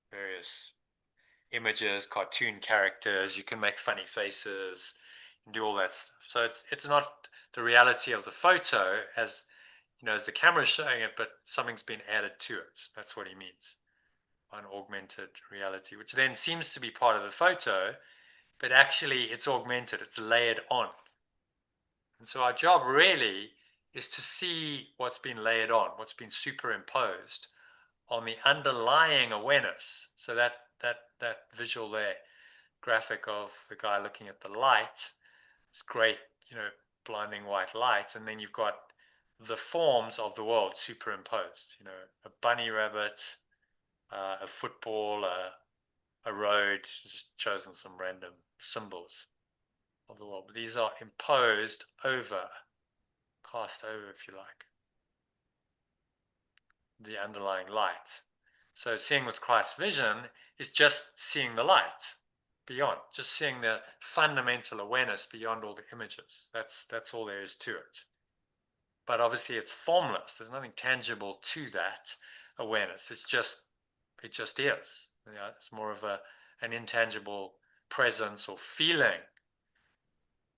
various images, cartoon characters. You can make funny faces, and do all that stuff. So it's not the reality of the photo as as the camera is showing it, but something's been added to it. That's what he means on augmented reality, which then seems to be part of the photo, but actually it's augmented. It's layered on. And so our job really is to see what's been layered on, what's been superimposed on the underlying awareness. So that visual there, graphic of the guy looking at the light, it's great, blinding white light, and then you've got the forms of the world superimposed. A bunny rabbit, a football, a road, just chosen some random symbols of the world. But these are imposed over, cast over, if you like, the underlying light. So seeing with Christ's vision is just seeing the light beyond, just seeing the fundamental awareness beyond all the images. That's all there is to it. But obviously it's formless. There's nothing tangible to that awareness. It just is. It's more of an intangible presence or feeling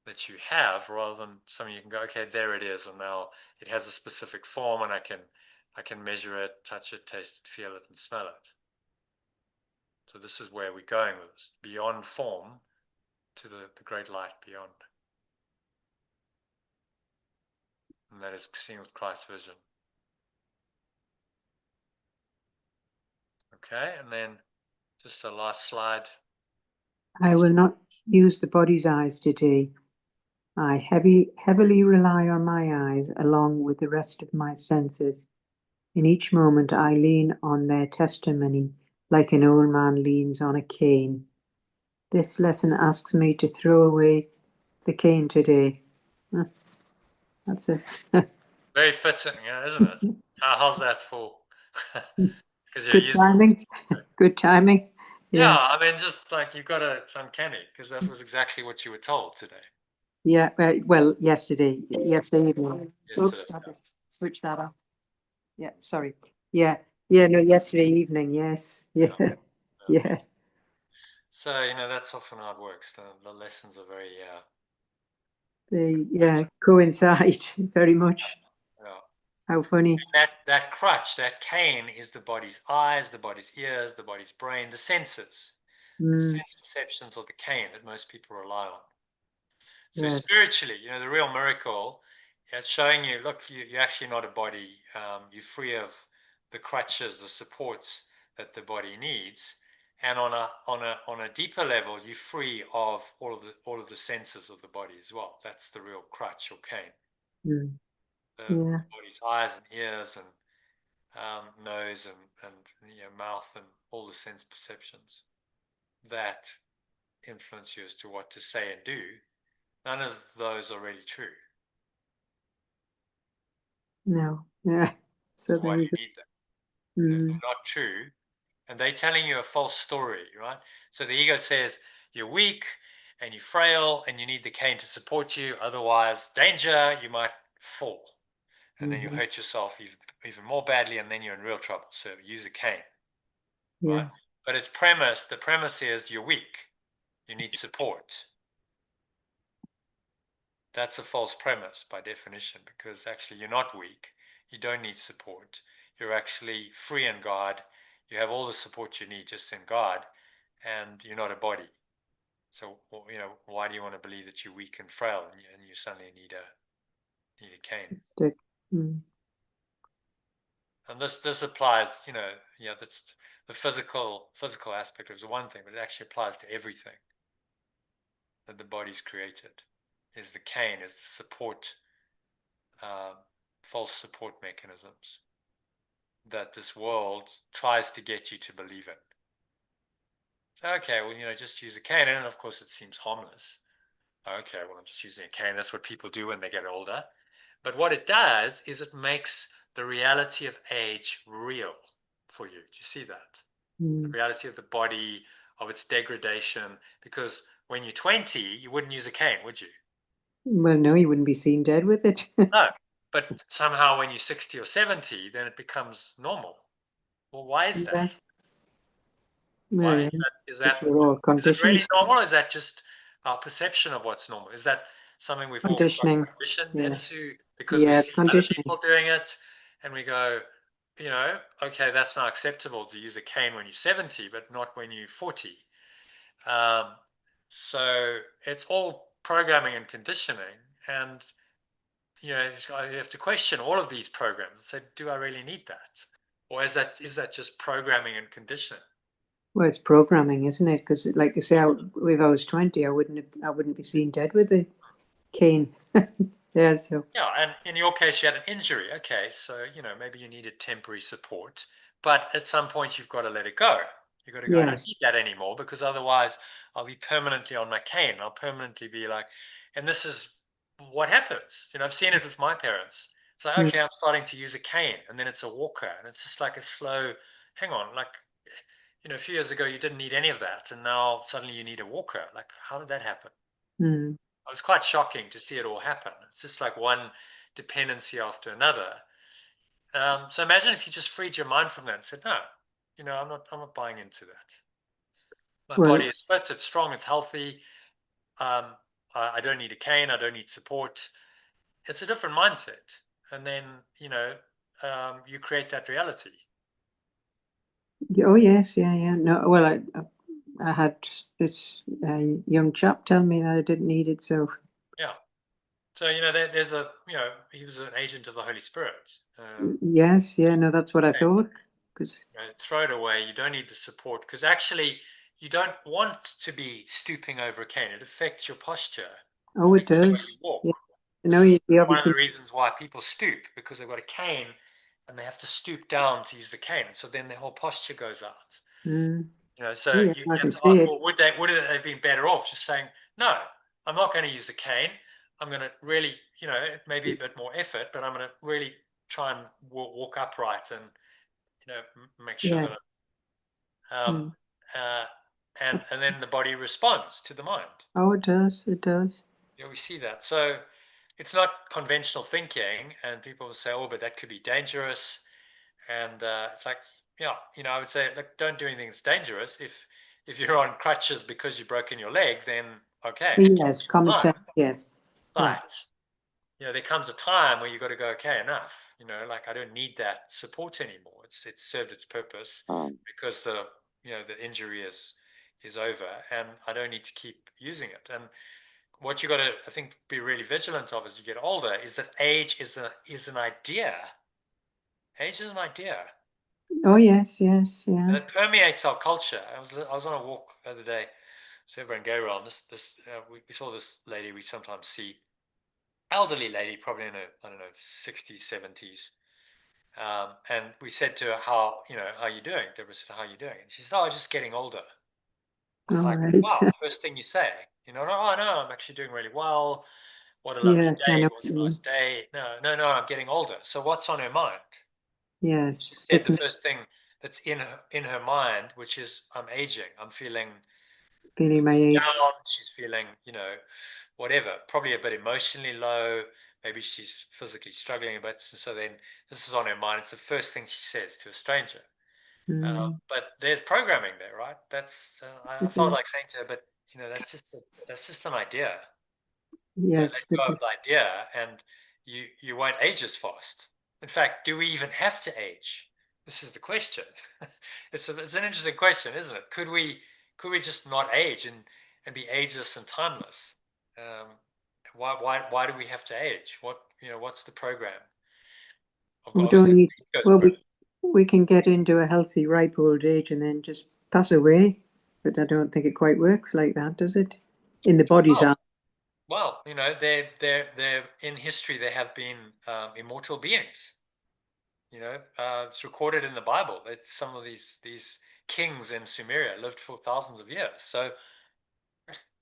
that you have, rather than something you can go, okay, there it is, and now it has a specific form, and I can measure it, touch it, taste it, feel it, and smell it. So this is where we're going with this, beyond form to the great light beyond. And that is seen with Christ's vision. Okay, and then just a last slide. I will not use the body's eyes today. I heavily rely on my eyes along with the rest of my senses. In each moment I lean on their testimony like an old man leans on a cane. This lesson asks me to throw away the cane today. That's it. Very fitting, yeah, isn't it? How's that for? Because you're Good using timing. Good timing. Yeah, Yeah. I mean, just like it's uncanny because that was exactly what you were told today. Yeah. Well, yesterday evening. Yesterday. Oops, I just switched that off. Yeah. Sorry. Yeah. Yeah. No, yesterday evening. Yes. Yeah. Yeah. Yeah. So that's often how it works. The lessons are very They coincide very much. yeah. How funny. That crutch, that cane, is the body's eyes, the body's ears, the body's brain, the senses. The Mm, sense perceptions of the cane that most people rely on. So yes. spiritually, the real miracle, it's showing you, look, you're actually not a body. You're free of the crutches, the supports that the body needs, and on a deeper level, you're free of all of the senses of the body as well. That's the real crutch or cane. Mm, The yeah. body's eyes and ears and nose and mouth and all the sense perceptions that influence you as to what to say and do. None of those are really true. No. Yeah. So So why there do you go. you need them? And if Mm, they're not true, and they're telling you a false story, right? So the ego says you're weak and you're frail and you need the cane to support you. Otherwise, danger, you might fall. And then you mhm. hurt yourself even more badly, and then you're in real trouble. So use a cane, right? Yeah. But the premise is you're weak. You need support. That's a false premise by definition, because actually you're not weak. You don't need support. You're actually free in God. You have all the support you need just in God, and you're not a body. So why do you want to believe that you're weak and frail, and you suddenly need a cane? Stick. Mm, And this applies, that's the physical aspect is one thing, but it actually applies to everything that the body's created. Is the cane, is the support, uh, false support mechanisms that this world tries to get you to believe in. So, okay, well, just use a cane. And of course, it seems harmless. Okay, well, I'm just using a cane. That's what people do when they get older. But what it does is it makes the reality of age real for you. Do you see that? The reality of the body, of its degradation. Because when you're 20, you wouldn't use a cane, would you? Well, no, you wouldn't be seen dead with it. No. But somehow when you're 60 or 70, then it becomes normal. Well, why is that? Yes. Well, Why yeah, is that? Is because that we're all is it really conditioned. normal? Or is that just our perception of what's normal? Is that something we've all got Conditioning. conditioned Yeah. into because we Yeah, it's see other conditioning. people doing it, and we go, okay, that's not acceptable to use a cane when you're 70, but not when you're 40. Um, so it's all programming and conditioning, and you have to question all of these programs and say, do I really need that, or is that just programming and conditioning? Well, it's programming, isn't it? Because, like you say, if I was 20, I wouldn't be seen dead with a cane. Yeah, so Yeah, and in your case, you had an injury. Okay, so maybe you needed temporary support, but at some point you've got to let it go. You've got to go, I don't yes. need that anymore because otherwise I'll be permanently on my cane. I'll permanently be like, and this is what happens. I've seen it with my parents. It's like, Mm, okay, I'm starting to use a cane, and then it's a walker, and it's just like a slow, hang on, like, a few years ago you didn't need any of that, and now suddenly you need a walker. Like, how did that happen? mm. It was quite shocking to see it all happen. It's just like one dependency after another. So imagine if you just freed your mind from that and said, no, I'm not buying into that. My Well, body is fit, it's strong, it's healthy. Um, I don't need a cane, I don't need support. It's a different mindset. And then, you create that reality. oh yes, yeah, yeah. No, well, I had this young chap tell me that I didn't need it, so Yeah. So, there's he was an agent of the Holy Spirit. yes, yeah, no, that's what I thought. Because Throw it away. You don't need the support because actually you don't want to be stooping over a cane. It affects your posture, oh, it affects the way you does. walk. Yeah, no, This is you one of the obviously, reasons why people stoop because they've got a cane and they have to stoop down to use the cane. So then their whole posture goes out. mm, So oh yeah, you I have can to see ask, it. well, would it have been better off just saying, no, I'm not going to use a cane. I'm going to really, maybe a bit more effort, but I'm going to really try and walk upright and, make sure Yeah, that mm. uh, and then the body responds to the mind. Oh, it does. It does. We see that. So it's not conventional thinking, and people will say, "Oh, but that could be dangerous." And it's like, yeah, I would say, look, don't do anything that's dangerous. If you're on crutches because you've broken your leg, then okay, Yes, common fine. sense. Yes, yeah, But there comes a time where you got to go, okay, enough. Like I don't need that support anymore. It's served its purpose because the injury is over, and I don't need to keep using it. And what you got to, I think, be really vigilant of as you get older is that age is an idea. Age is an idea, oh yes, yes, and yeah. it permeates our culture. I was on a walk the other day, so everyone go around. We saw this lady we sometimes see, elderly lady, probably in her, I don't know, 60s, 70s. And we said to her, how are you doing? Deborah said, how are you doing? And she said, oh, just getting older. I was All like, right. wow, first thing you say, no, oh, no, I'm actually doing really well. What a lovely Yes, I day. know It what was you a nice mean. day. No, no, no, I'm getting older. So what's on her mind? She Yes, said the first thing that's in her mind, which is I'm aging. I'm feeling feeling my age. down. She's feeling, whatever, probably a bit emotionally low. Maybe she's physically struggling a bit. So then this is on her mind. It's the first thing she says to a stranger. Mm, But there's programming there, right? That's I it felt is. like saying to her, but that's just an idea. Let Yes, go of the idea, and you won't age as fast. In fact, do we even have to age? This is the question. It's an interesting question, isn't it? Could we just not age and be ageless and timeless? Um, why do we have to age? What's the program? we don't Obviously, need. the ego's Well, brilliant. we can get into a healthy, ripe old age and then just pass away. But I don't think it quite works like that, does it? In the body's Oh, arm. well, they're in history. There have been immortal beings. It's recorded in the Bible that some of these kings in Sumeria lived for thousands of years. So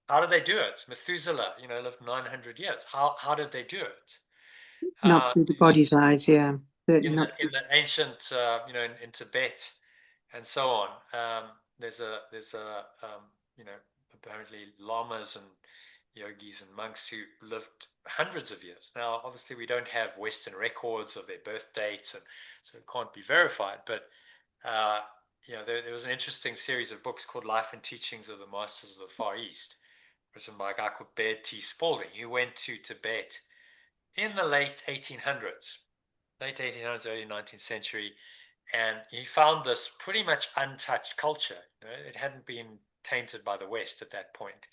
how did they do it? Methuselah, lived 900 years. How did they do it? Not through the body's eyes, yeah. Certainly not. In the ancient, in Tibet and so on, there's a apparently lamas and yogis and monks who lived hundreds of years. Now, obviously, we don't have Western records of their birth dates, and so it can't be verified. But there was an interesting series of books called Life and Teachings of the Masters of the Far East, written by a guy called Baird T. Spalding, who went to Tibet in the late 1800s, early 19th century, and he found this pretty much untouched culture. It hadn't been tainted by the West at that point.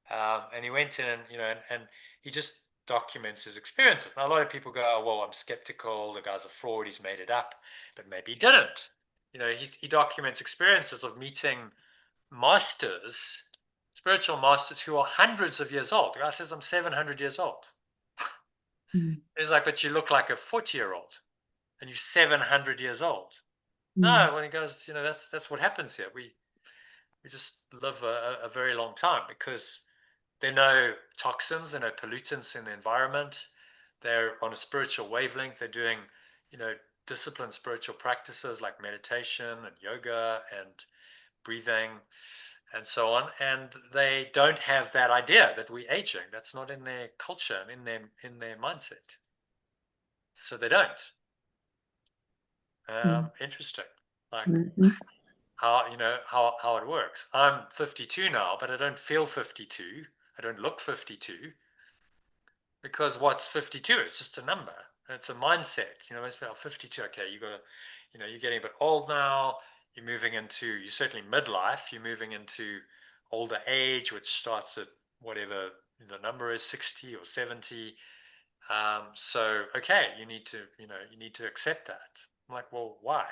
And he went in and he just documents his experiences. Now, a lot of people go, oh, well, I'm skeptical. The guy's a fraud. He's made it up. But maybe he didn't. He documents experiences of meeting masters, spiritual masters who are hundreds of years old. The guy says, I'm 700 years old. He's like, but you look like a 40-year-old and you're 700 years old. No, when he goes, that's what happens here. We just live a very long time because there are no toxins, there are no pollutants in the environment. They're on a spiritual wavelength. They're doing, disciplined spiritual practices like meditation and yoga and breathing and so on. And they don't have that idea that we're aging. That's not in their culture and in their mindset. So they don't. Interesting. Like how it works. I'm 52 now, but I don't feel 52. I don't look 52 because what's 52? It's just a number. It's a mindset. Most people 52. Okay, you're getting a bit old now. You're certainly midlife. You're moving into older age, which starts at whatever the number is, 60 or 70. So okay, you need to accept that. I'm like, well, why?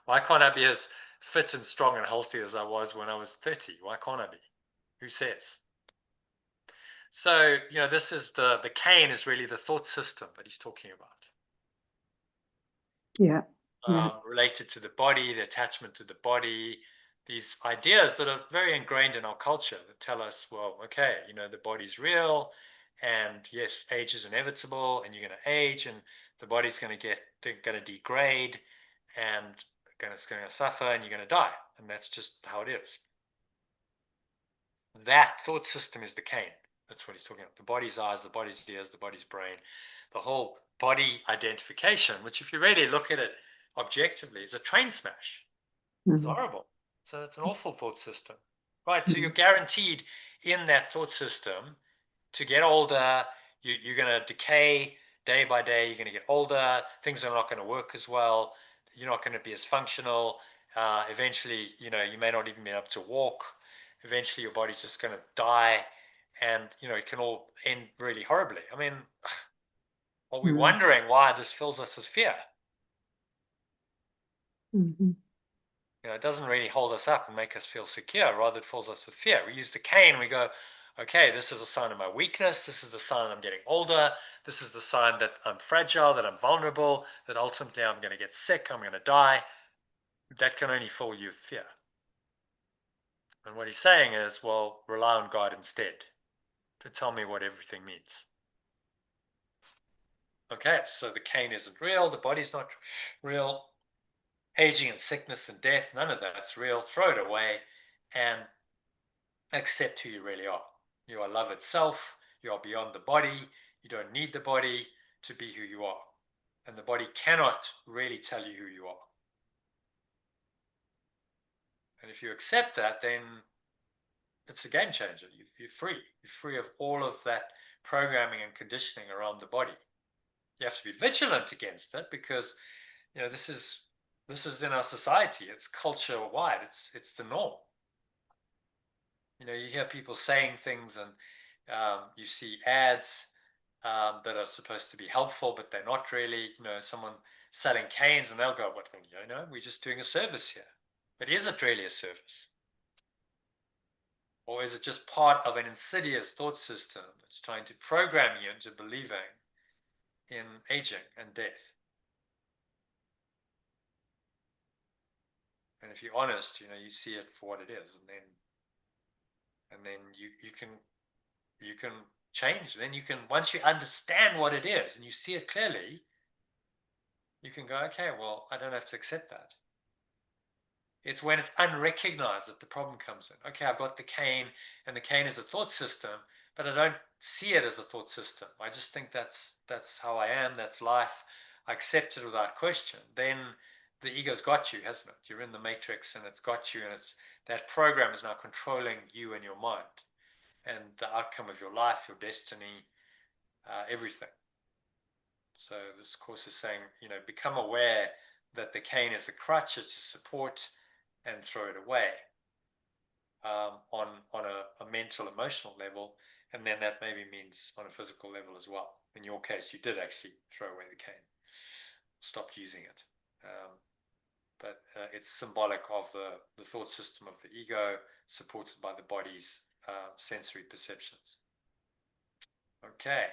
Why can't I be as fit and strong and healthy as I was when I was 30? Why can't I be? Who says? So, this is the cane is really the thought system that he's talking about. Yeah. Related to the body, the attachment to the body, these ideas that are very ingrained in our culture that tell us, well, okay, the body's real, and yes, age is inevitable, and you're going to age, and the body's going to degrade, and it's going to suffer, and you're going to die, and that's just how it is. That thought system is the cane. That's what he's talking about. The body's eyes, the body's ears, the body's brain, the whole body identification, which if you really look at it objectively, is a train smash. It's horrible. So it's an awful thought system. Right. So you're guaranteed in that thought system to get older. You're going to decay day by day. You're going to get older. Things are not going to work as well. You're not going to be as functional. Eventually, you may not even be able to walk. Eventually, your body's just going to die. And, it can all end really horribly. I mean, are we wondering why this fills us with fear? It doesn't really hold us up and make us feel secure. Rather, it fills us with fear. We use the cane. We go, okay, this is a sign of my weakness. This is the sign I'm getting older. This is the sign that I'm fragile, that I'm vulnerable, that ultimately I'm going to get sick, I'm going to die. That can only fill you with fear. And what he's saying is, well, rely on God instead to tell me what everything means. Okay, so the cane isn't real. The body's not real. Aging and sickness and death, none of that's real. Throw it away and accept who you really are. You are love itself. You are beyond the body. You don't need the body to be who you are. And the body cannot really tell you who you are. And if you accept that, then it's a game changer. You're free. You're free of all of that programming and conditioning around the body. You have to be vigilant against it because this is in our society. It's culture wide. It's the norm. You hear people saying things, and you see ads that are supposed to be helpful, but they're not really. Someone selling canes, and they'll go, "What? We're just doing a service here." But is it really a service, or is it just part of an insidious thought system that's trying to program you into believing in aging and death? And if you're honest, you see it for what it is, and then you can change. Then you can, once you understand what it is and you see it clearly, you can go, okay, well, I don't have to accept that. It's when it's unrecognized that the problem comes in. Okay, I've got the cane, and the cane is a thought system, but I don't see it as a thought system. I just think that's how I am, that's life. I accept it without question. Then the ego's got you, hasn't it? You're in the matrix and it's got you, and it's that program is now controlling you and your mind and the outcome of your life, your destiny, everything. So this course is saying, become aware that the cane is a crutch, it's a support, and throw it away on a mental, emotional level, and then that maybe means on a physical level as well. In your case, you did actually throw away the cane, stopped using it. But it's symbolic of the thought system of the ego, supported by the body's sensory perceptions. Okay.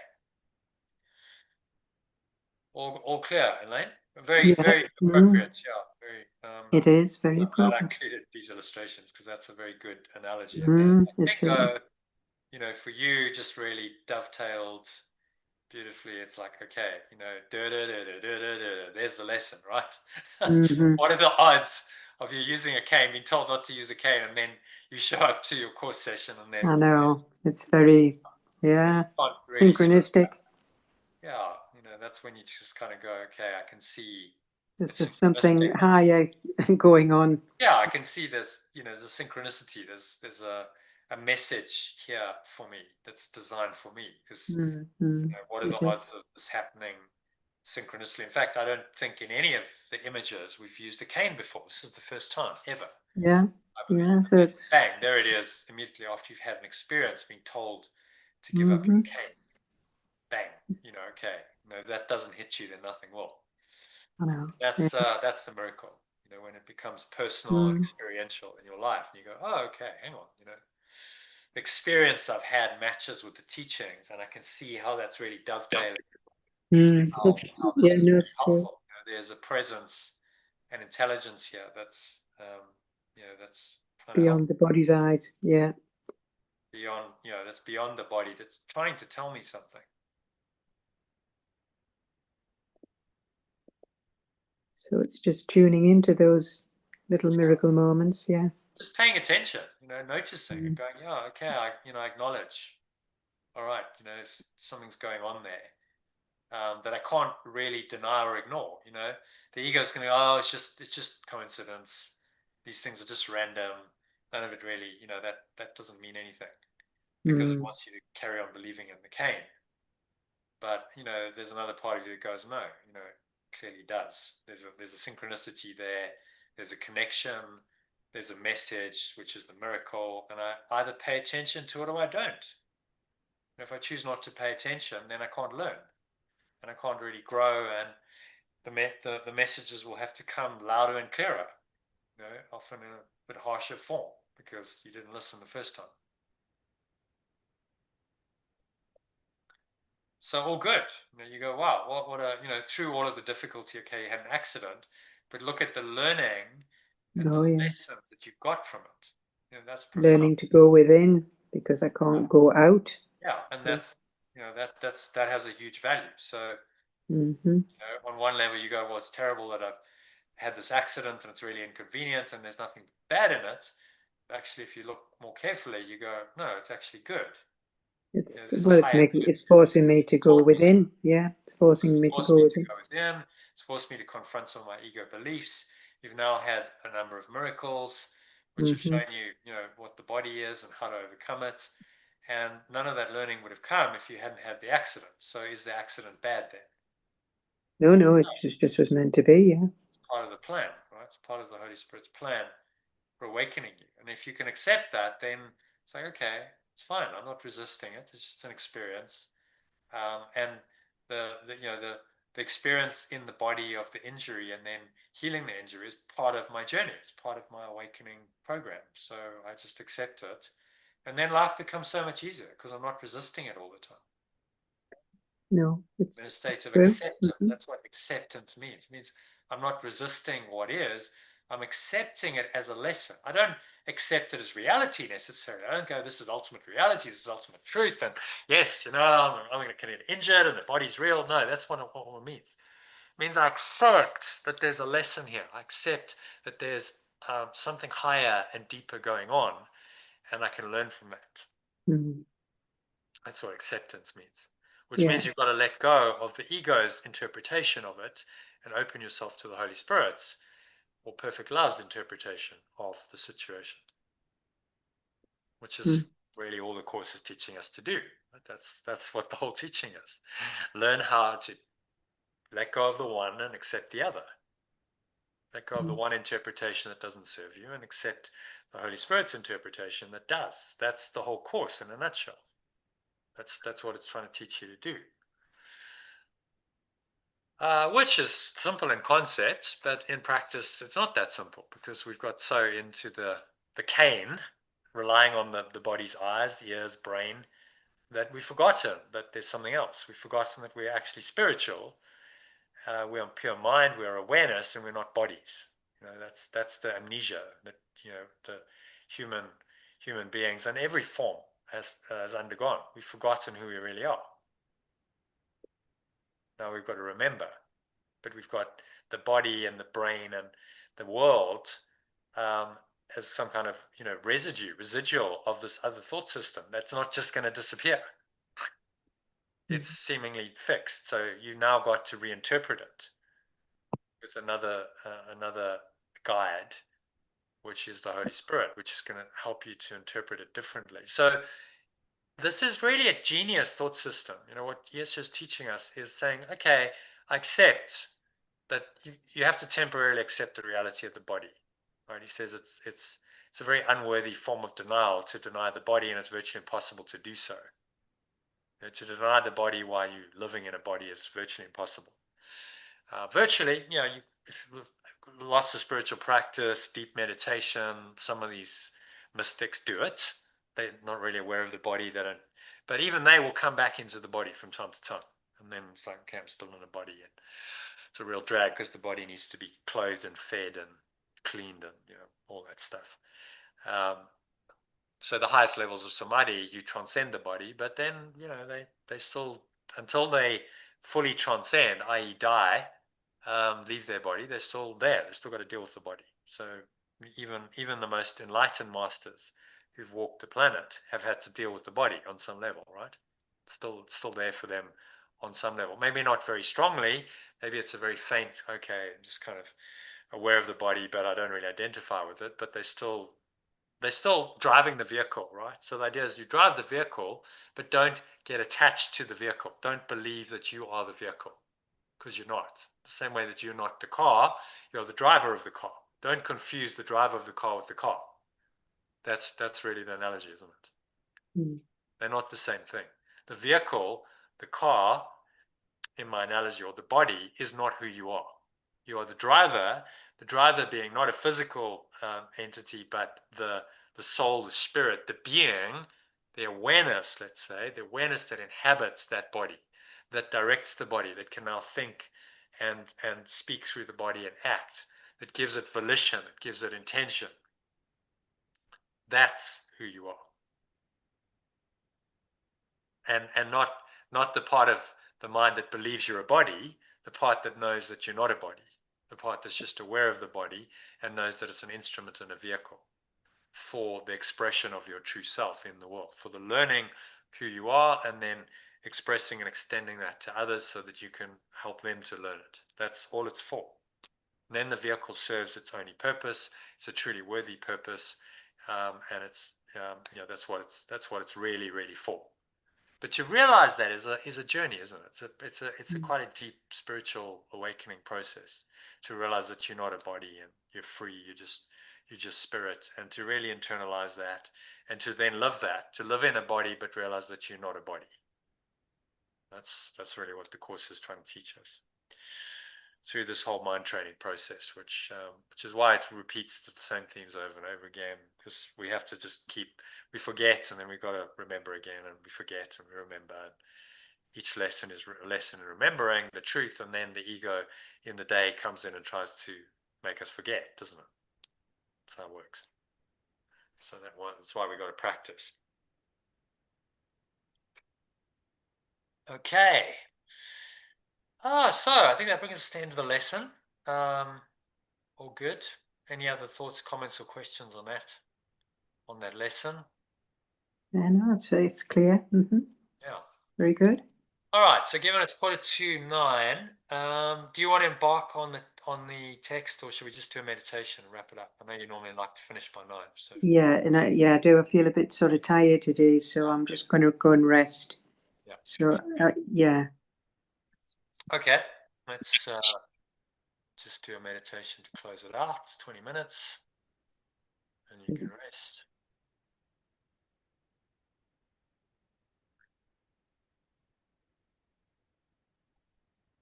All clear, Elaine? Very, Yeah. very appropriate. Yeah, very. It is very I'm glad I appropriate. included these illustrations because that's a very good analogy. And then I It's think, a, for you, just really dovetailed beautifully. It's like, okay, there's the lesson, right? What are the odds of you using a cane, being told not to use a cane, and then you show up to your course session, and then I know, it's very, yeah, really synchronistic. yeah, that's when you just kind of go, okay, I can see There's it's just something synchronistic. higher going on. Yeah, I can see there's a synchronicity. There's a message here for me that's designed for me because what are the odds of this happening synchronously? In fact, I don't think in any of the images we've used a cane before. This is the first time ever. Yeah, yeah. So it's bang, there it is. Immediately after you've had an experience, being told to give up your cane. Bang, okay, that doesn't hit you, then nothing will. I know. That's the miracle. When it becomes personal and experiential in your life, and you go, oh, okay, hang on, the experience I've had matches with the teachings, and I can see how that's really dovetailing. How this is really helpful. There's a presence and intelligence here that's that's trying to help Beyond the body's eyes. Yeah. beyond, that's beyond the body, that's trying to tell me something. So it's just tuning into those little miracle moments. Yeah. Just paying attention, noticing and going, yeah, okay, I acknowledge. All right, if something's going on there that I can't really deny or ignore. The ego's going to go, oh, it's just coincidence. These things are just random. None of it really, that doesn't mean anything because it wants you to carry on believing in the cane. But there's another part of you that goes, no, it clearly does. There's a synchronicity there. There's a connection. There's a message, which is the miracle, and I either pay attention to it or I don't. And if I choose not to pay attention, then I can't learn, and I can't really grow, and the messages will have to come louder and clearer, often in a bit harsher form because you didn't listen the first time. So all good. You go, wow, what a, through all of the difficulty, okay, you had an accident, but look at the learning and the lessons that you've got from it. That's profound. Learning to go within because I can't go out. Yeah, and that's, that has a huge value. So, on one level you go, well, it's terrible that I've had this accident and it's really inconvenient and there's nothing bad in it. Actually, if you look more carefully, you go, no, it's actually good. It's forcing me to go within. Yeah, it's forcing me to go within. It's forced me to confront some of my ego beliefs. You've now had a number of miracles which have shown you, what the body is and how to overcome it. And none of that learning would have come if you hadn't had the accident. So is the accident bad then? No, it just was meant to be, yeah. It's part of the plan, right? It's part of the Holy Spirit's plan for awakening you. And if you can accept that, then it's like, okay, it's fine. I'm not resisting it. It's just an experience. And the experience in the body of the injury and then healing the injury is part of my journey. It's part of my awakening program. So I just accept it. And then life becomes so much easier because I'm not resisting it all the time. No, it's in a state of acceptance. That's what acceptance means. It means I'm not resisting what is. I'm accepting it as a lesson. I don't accept it as reality necessarily. I don't go, this is ultimate reality, this is ultimate truth, and yes, I'm going to get injured and the body's real. No, that's what it means. It means I accept that there's a lesson here. I accept that there's something higher and deeper going on, and I can learn from that. Mm. That's what acceptance means, which Yeah. means you've got to let go of the ego's interpretation of it and open yourself to the Holy Spirit's or perfect love's interpretation of the situation, which is Mm. really all the course is teaching us to do. That's what the whole teaching is. Learn how to let go of the one and accept the other. Let go of the one interpretation that doesn't serve you and accept the Holy Spirit's interpretation that does. That's the whole course in a nutshell. That's what it's trying to teach you to do. Which is simple in concept, but in practice, it's not that simple because we've got so into the cane, relying on the body's eyes, ears, brain, that we've forgotten that there's something else. We've forgotten that we're actually spiritual. We're on pure mind, we're awareness, and we're not bodies. That's the amnesia that the human beings in every form has undergone. We've forgotten who we really are. Now we've got to remember, but we've got the body and the brain and the world um, as some kind of residual of this other thought system that's not just going to disappear. It's seemingly fixed, so you now got to reinterpret it with another guide, which is the Holy Spirit, which is going to help you to interpret it differently. So this is really a genius thought system. What Yeshua is teaching us is saying, okay, I accept that you have to temporarily accept the reality of the body. Right? He says it's a very unworthy form of denial to deny the body, and it's virtually impossible to do so. To deny the body while you're living in a body is virtually impossible. Virtually, lots of spiritual practice, deep meditation. Some of these mystics do it. They're not really aware of the body. But even they will come back into the body from time to time. And then it's like, okay, I'm still in a body. And it's a real drag because the body needs to be clothed and fed and cleaned and all that stuff. Um, so the highest levels of samadhi, you transcend the body, but then they still, until they fully transcend, i.e., die, leave their body, they're still there. They've still got to deal with the body. So even the most enlightened masters who've walked the planet have had to deal with the body on some level, right? It's still there for them on some level. Maybe not very strongly. Maybe it's a very faint, okay, I'm just kind of aware of the body, but I don't really identify with it. But they're still driving the vehicle, right? So the idea is you drive the vehicle, but don't get attached to the vehicle. Don't believe that you are the vehicle, because you're not. The same way that you're not the car, you're the driver of the car. Don't confuse the driver of the car with the car. That's really the analogy, isn't it? Mm. They're not the same thing. The vehicle, the car, in my analogy, or the body, is not who you are. You are the driver being not a physical entity, but the soul, the spirit, the being, the awareness, let's say, the awareness that inhabits that body, that directs the body, that can now think and speak through the body and act, that gives it volition, that gives it intention. That's who you are. And not the part of the mind that believes you're a body, the part that knows that you're not a body, the part that's just aware of the body and knows that it's an instrument and a vehicle for the expression of your true self in the world, for the learning who you are and then expressing and extending that to others so that you can help them to learn it. That's all it's for. And then the vehicle serves its only purpose. It's a truly worthy purpose, and it's that's what it's really for. But to realize that is a journey, isn't it? It's a quite a deep spiritual awakening process to realize that you're not a body and you're free. You're just spirit, and to really internalize that, and to then live that, to live in a body but realize that you're not a body. That's really what the course is trying to teach us through this whole mind training process, which is why it repeats the same themes over and over again, because we have to just we forget, and then we've got to remember again, and we forget and we remember. And each lesson is a lesson in remembering the truth, and then the ego in the day comes in and tries to make us forget, doesn't it? That's how it works. So that's why we got to practice. Okay. So I think that brings us to the end of the lesson. All good. Any other thoughts, comments, or questions on that lesson? Yeah, no, it's clear. Yeah. Very good. All right. So given it's 8:45, do you want to embark on the text, or should we just do a meditation and wrap it up? I know you normally like to finish by 9. So Yeah, and I do. I feel a bit sort of tired today, so I'm just going to go and rest. Yeah. So yeah. Okay. Let's just do a meditation to close it out. It's 20 minutes, and you can rest.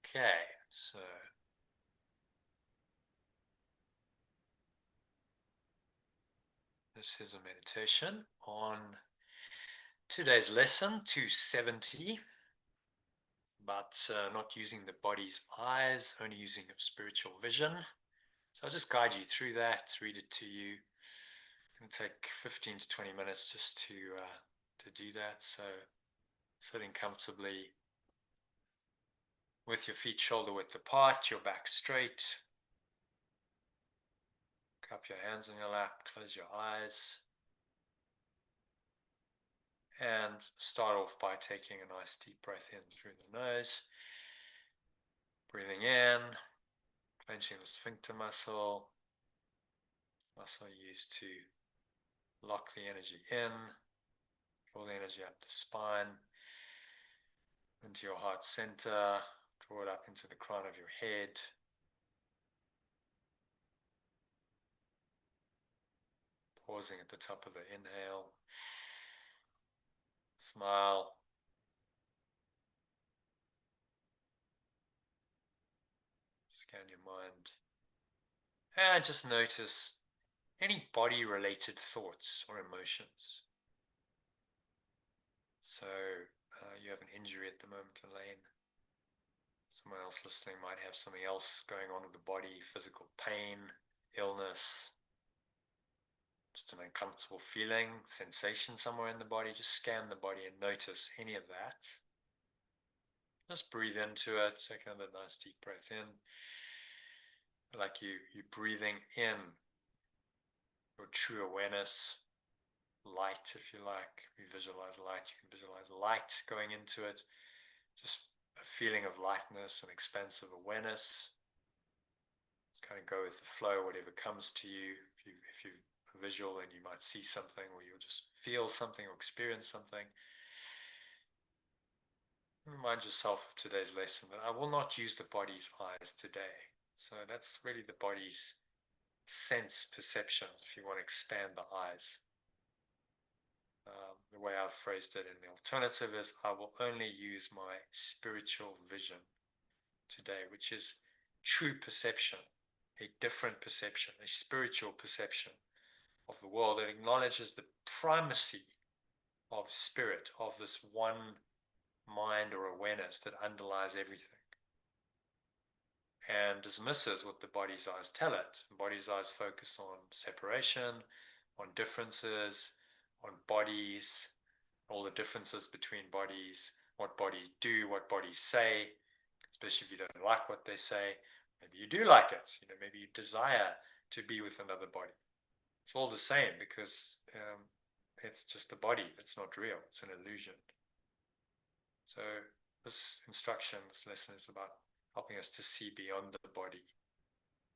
Okay. So this is a meditation on today's lesson 270, but not using the body's eyes, only using of spiritual vision. So I'll just guide you through that, read it to you. It'll take 15 to 20 minutes just to do that. So sitting comfortably with your feet shoulder width apart, your back straight. Cup your hands in your lap, close your eyes. And start off by taking a nice deep breath in through the nose. Breathing in, clenching the sphincter muscle used to lock the energy in, draw the energy up the spine, into your heart center, draw it up into the crown of your head. Pausing at the top of the inhale. Smile. Scan your mind. And just notice any body-related thoughts or emotions. So you have an injury at the moment, Elaine. Someone else listening might have something else going on with the body, physical pain, illness, just an uncomfortable feeling, sensation somewhere in the body. Just scan the body and notice any of that. Just breathe into it. Take another nice deep breath in. Like you're breathing in your true awareness, light, if you like. If you visualize light, you can visualize light going into it. Just a feeling of lightness and expansive awareness. Just kind of go with the flow, whatever comes to you. If you're visual, then you might see something, or you'll just feel something or experience something. Remind yourself of today's lesson that I will not use the body's eyes today. So that's really the body's sense perceptions, if you want to expand the eyes. The way I've phrased it in the alternative is I will only use my spiritual vision today, which is true perception, a different perception, a spiritual perception of the world that acknowledges the primacy of spirit, of this one mind or awareness that underlies everything, and dismisses what the body's eyes tell it. The body's eyes focus on separation, on differences, on bodies, all the differences between bodies, what bodies do, what bodies say, especially if you don't like what they say. Maybe you do like it. Maybe you desire to be with another body. It's all the same because it's just a body that's not real. It's an illusion. So this instruction, this lesson is about helping us to see beyond the body.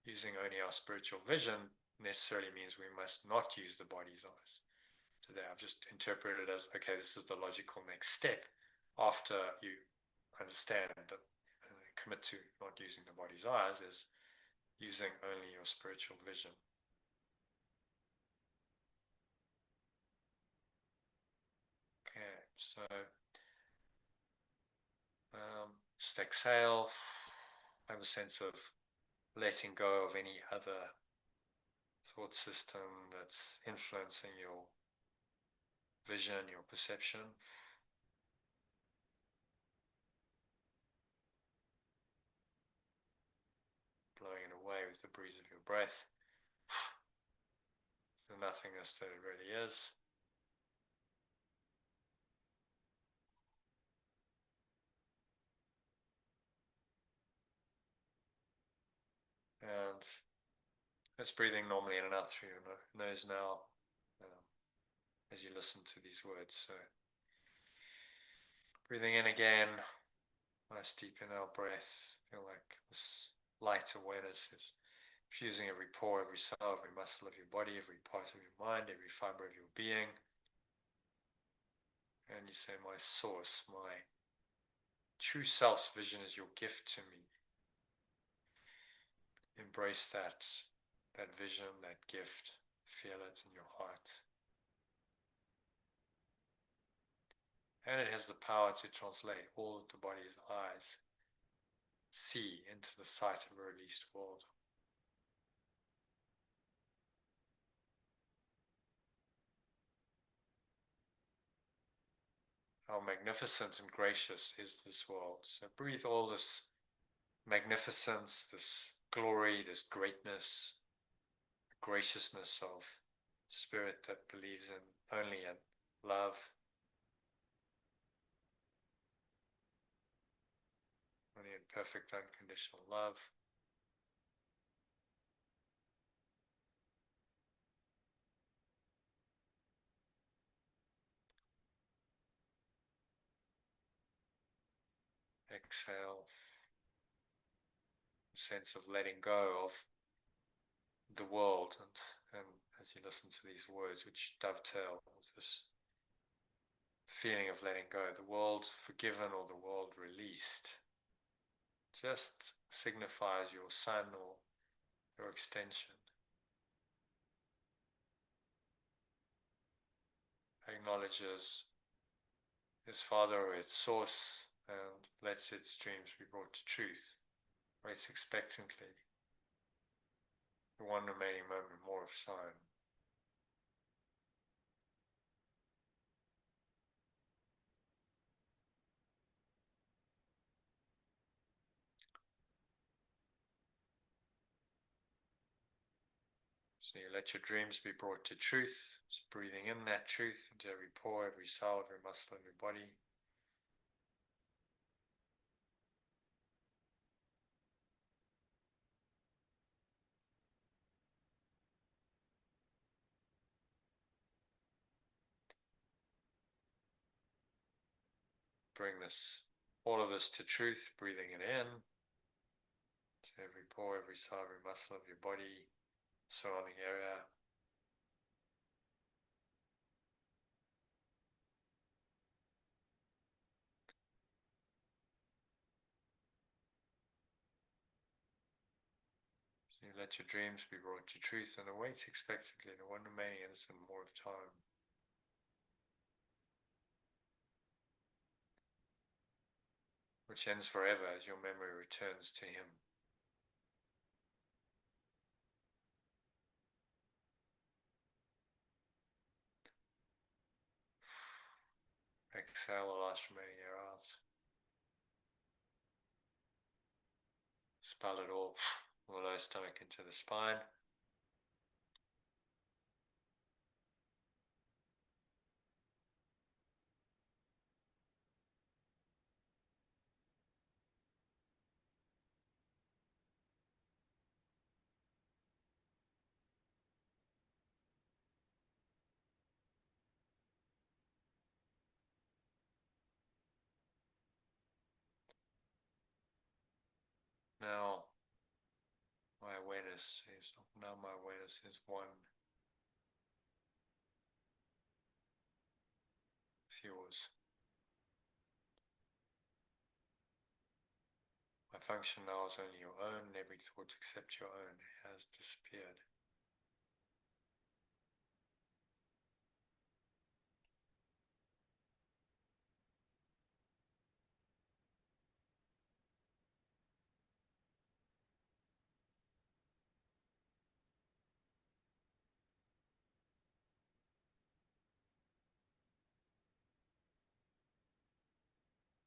Using only our spiritual vision necessarily means we must not use the body's eyes. Today I've just interpreted it as, okay, this is the logical next step after you understand that commit to not using the body's eyes is using only your spiritual vision. Okay, so just exhale. Have a sense of letting go of any other thought system that's influencing your vision, your perception. Blowing it away with the the breeze of your breath, the nothingness that it really is. And it's breathing normally in and out through your nose now, as you listen to these words. So breathing in again, nice deep inhale breath. Feel like this light awareness is fusing every pore, every cell, every muscle of your body, every part of your mind, every fiber of your being. And you say, my source, my true self's vision is your gift to me. Embrace that vision, that gift. Feel it in your heart. And it has the power to translate all that the body's eyes see into the sight of a released world. How magnificent and gracious is this world. So breathe all this magnificence, this glory, this greatness, graciousness of spirit that believes in only in love, only in perfect unconditional love. Exhale, a sense of letting go of the world, and as you listen to these words which dovetail with this feeling of letting go, the world forgiven or the world released, just signifies your son or your extension. Acknowledges its father or its source and lets its dreams be brought to truth. Waits expectantly for one remaining moment more of time. So you let your dreams be brought to truth, just breathing in that truth into every pore, every cell, every muscle in your body. Bring all of this to truth, breathing it in to every pore, every cell, every muscle of your body, surrounding area. So you let your dreams be brought to truth and await expectantly the one remaining instant more of time. Which ends forever as your memory returns to him. Exhale the last remaining air out. Spell it all, lower stomach into the spine. Now my awareness is one with yours. My function now is only your own, and every thought except your own has disappeared.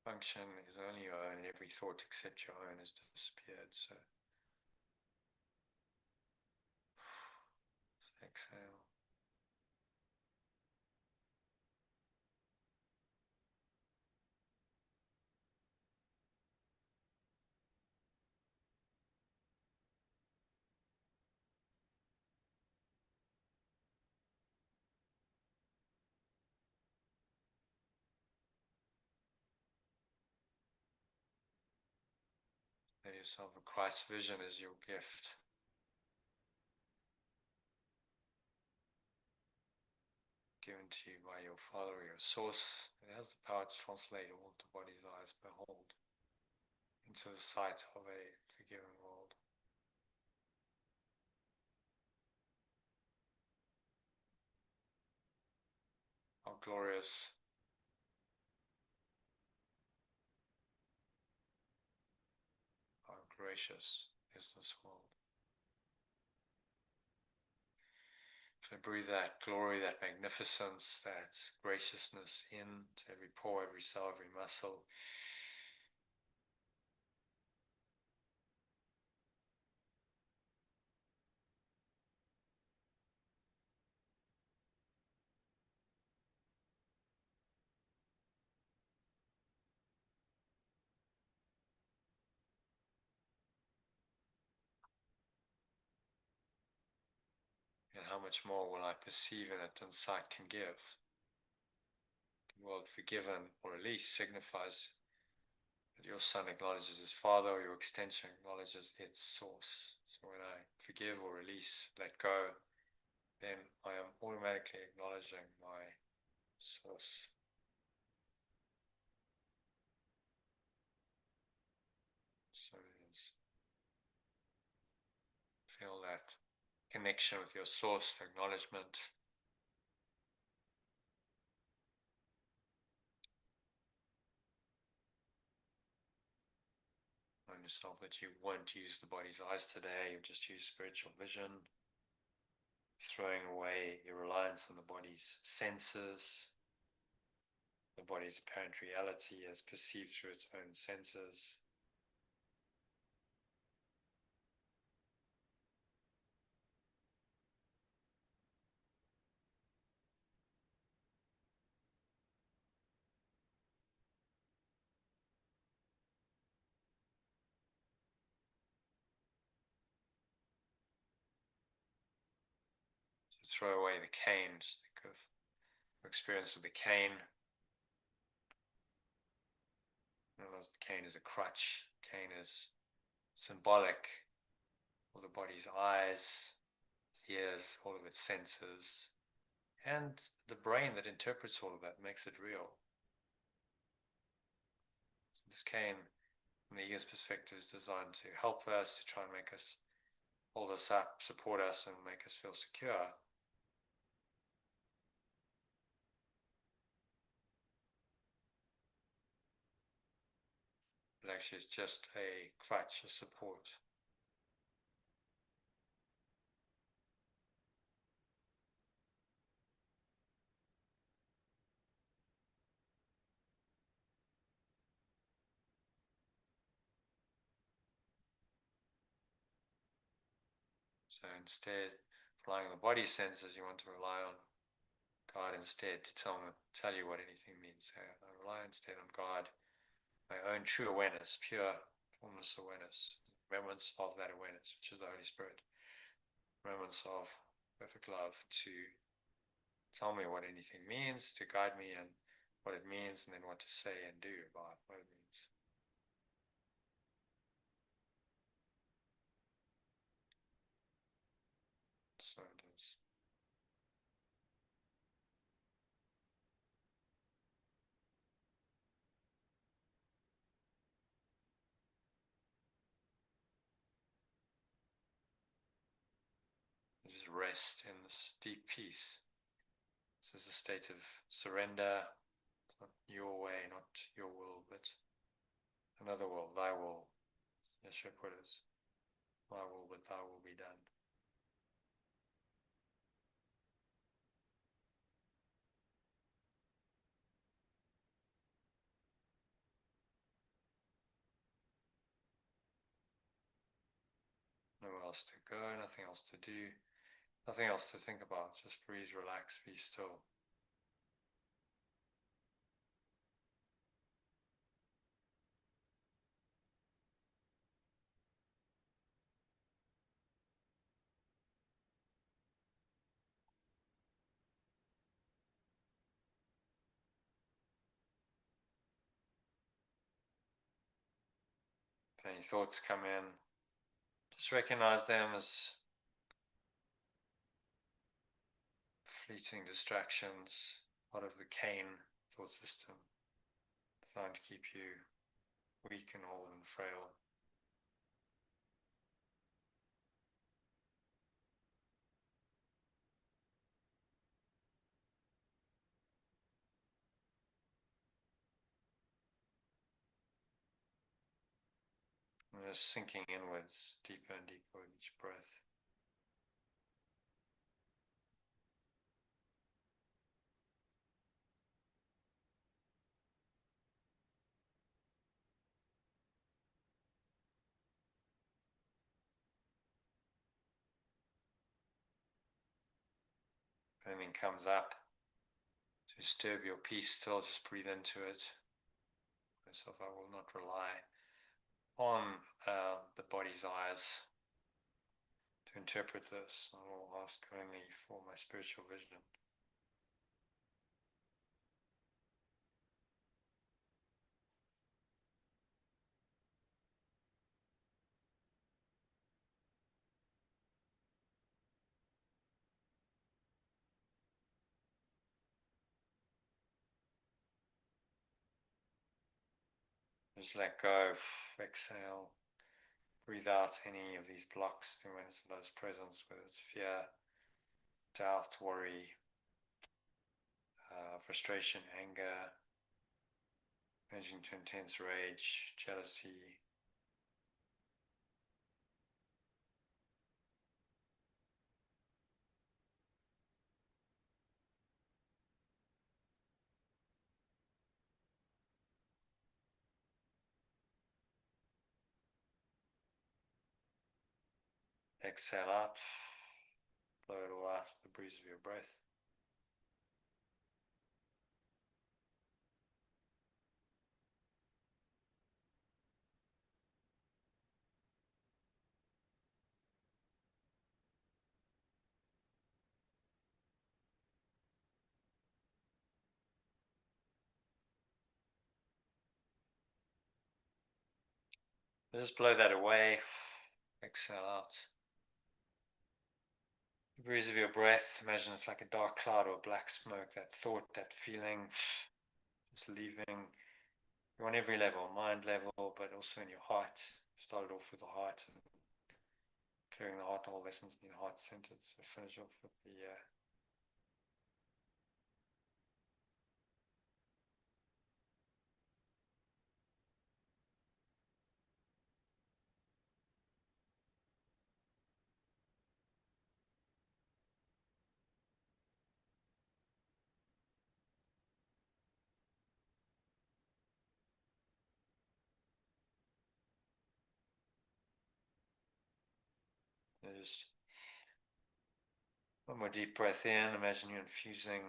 Function is only your own, and every thought except your own has disappeared. So yourself a Christ vision as your gift. Given to you by your Father or your source. It has the power to translate all the body's eyes behold into the sight of a forgiven world. How glorious, how gracious is this world. So breathe that glory, that magnificence, that graciousness into every pore, every cell, every muscle. And how much more will I perceive in it than sight can give? The word forgiven or release signifies that your son acknowledges his father, or your extension acknowledges its source. So when I forgive or release, let go, then I am automatically acknowledging my source. So it is. Feel that connection with your source, the acknowledgement. Remind yourself that you won't use the body's eyes today, you just use spiritual vision. Throwing away your reliance on the body's senses, the body's apparent reality as perceived through its own senses. So throw away the cane, just think of your experience with the cane. Realize the cane is a crutch. Cane is symbolic of the body's eyes, its ears, all of its senses, and the brain that interprets all of that makes it real. This cane, from the ego's perspective, is designed to help us, to try and make us, hold us up, support us, and make us feel secure. But actually it's just a crutch, a support. So instead, relying on the body senses, you want to rely on God instead to tell you what anything means. So I rely instead on God, my own true awareness, pure formless awareness, remembrance of that awareness, which is the Holy Spirit, remembrance of perfect love, to tell me what anything means, to guide me in what it means, and then what to say and do about what it means. So it is. Just rest in this deep peace. This is a state of surrender. It's not your way, not your will, but another will, thy will. Yeshua put it, my will, but thy will be done. Nowhere else to go, nothing else to do, nothing else to think about. Just breathe, relax, be still. If any thoughts come in, just recognize them as fleeting distractions, part of the cane thought system, designed to keep you weak and old and frail. And just sinking inwards, deeper and deeper with each breath. If anything comes up to disturb your peace, still just breathe into it. Myself, I will not rely on the body's eyes to interpret this. I will ask only for my spiritual vision. Just let go, exhale, breathe out any of these blocks, those presence, whether it's fear, doubt, worry, frustration, anger, ranging to intense rage, jealousy. Exhale out, blow it all out with the breeze of your breath. Just blow that away, exhale out. The breeze of your breath, imagine it's like a dark cloud or black smoke, that thought, that feeling, it's leaving you on every level, mind level, but also in your heart. Started off with the heart, and clearing the heart, the whole lesson's been heart-centered, so finish off with the just one more deep breath in. Imagine you're infusing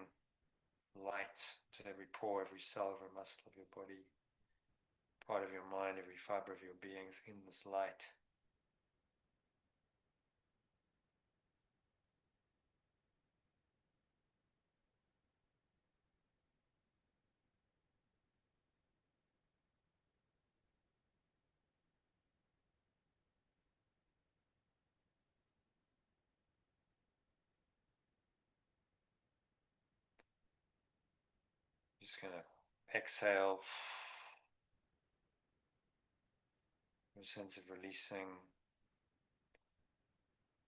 light to every pore, every cell, every muscle of your body, part of your mind, every fiber of your being is in this light. Just going to exhale, a sense of releasing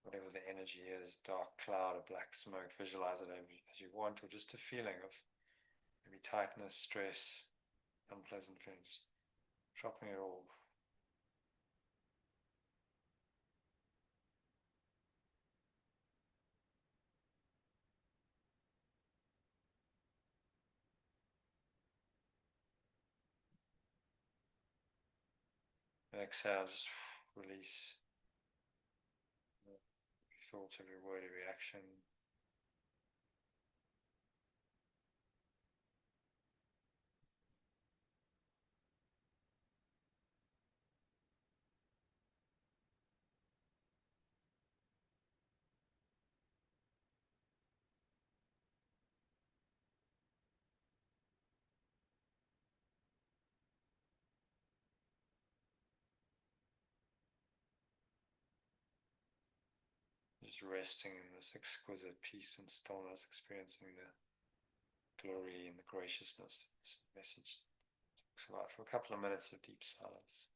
whatever the energy is, dark cloud or black smoke. Visualize it as you want, or just a feeling of maybe tightness, stress, unpleasant feelings. Dropping it all. Exhale, just release every thought, every word, every action. Just resting in this exquisite peace and stillness, experiencing the glory and the graciousness this message talks about for a couple of minutes of deep silence.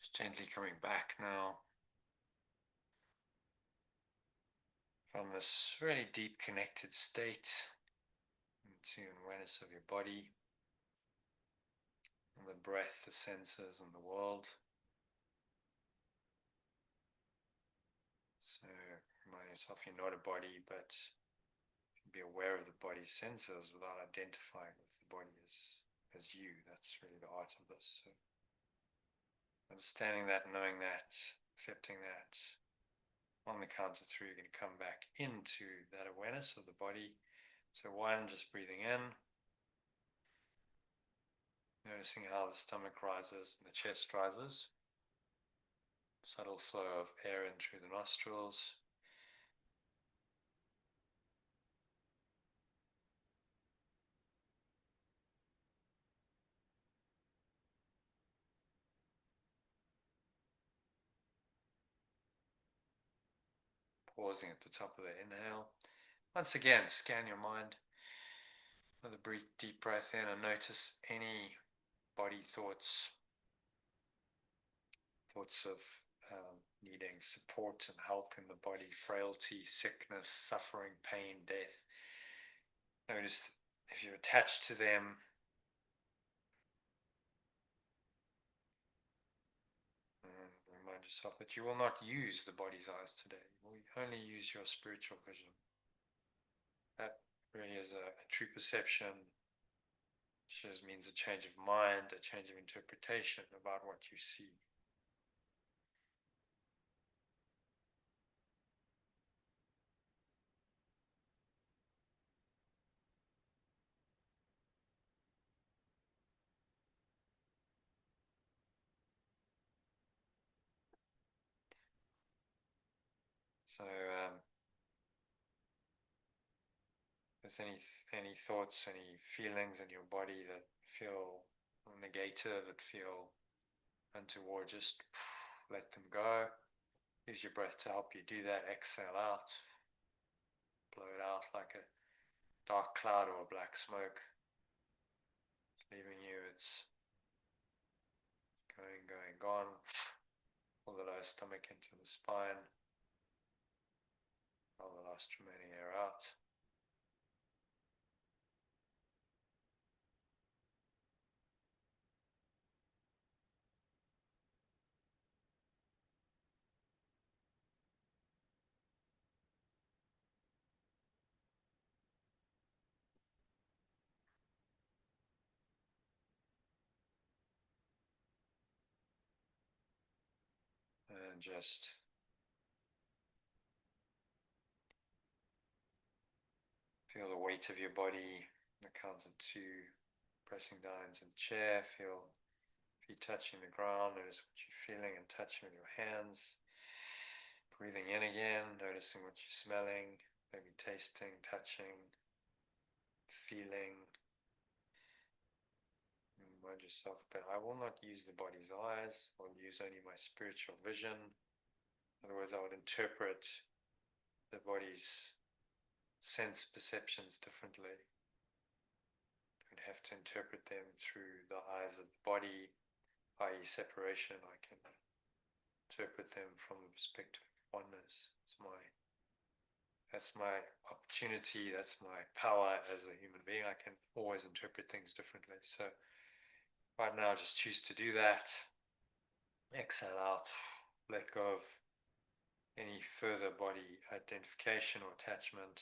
Just gently coming back now from this really deep connected state into awareness of your body and the breath, the senses, and the world. So remind yourself you're not a body, but be aware of the body's senses without identifying with the body as you. That's really the art of this. So understanding that, knowing that, accepting that. On the count of three, you're going to come back into that awareness of the body. So one, just breathing in, noticing how the stomach rises and the chest rises. Subtle flow of air in through the nostrils. Pausing at the top of the inhale. Once again, scan your mind. Another deep breath in and notice any body thoughts of needing support and help in the body, frailty, sickness, suffering, pain, death. Notice if you're attached to them, and remind yourself that you will not use the body's eyes today. You will only use your spiritual vision. That really is a true perception, which just means a change of mind, a change of interpretation about what you see. So if there's any thoughts, any feelings in your body that feel negative, that feel untoward, just let them go. Use your breath to help you do that. Exhale out. Blow it out like a dark cloud or a black smoke. It's leaving you. It's going, gone. Pull the lower stomach into the spine. All the last remaining air out. just feel the weight of your body. On the count of 2, pressing down into the chair. Feel feet touching the ground. Notice what you're feeling and touching with your hands. Breathing in again, noticing what you're smelling, maybe tasting, touching, feeling. Remind yourself, but I will not use the body's eyes. I'll use only my spiritual vision. Otherwise, I would interpret the body's sense perceptions differently. Don't have to interpret them through the eyes of the body, i.e. separation. I can interpret them from the perspective of oneness. That's my opportunity, that's my power as a human being. I can always interpret things differently. So right now, just choose to do that. Exhale out, let go of any further body identification or attachment.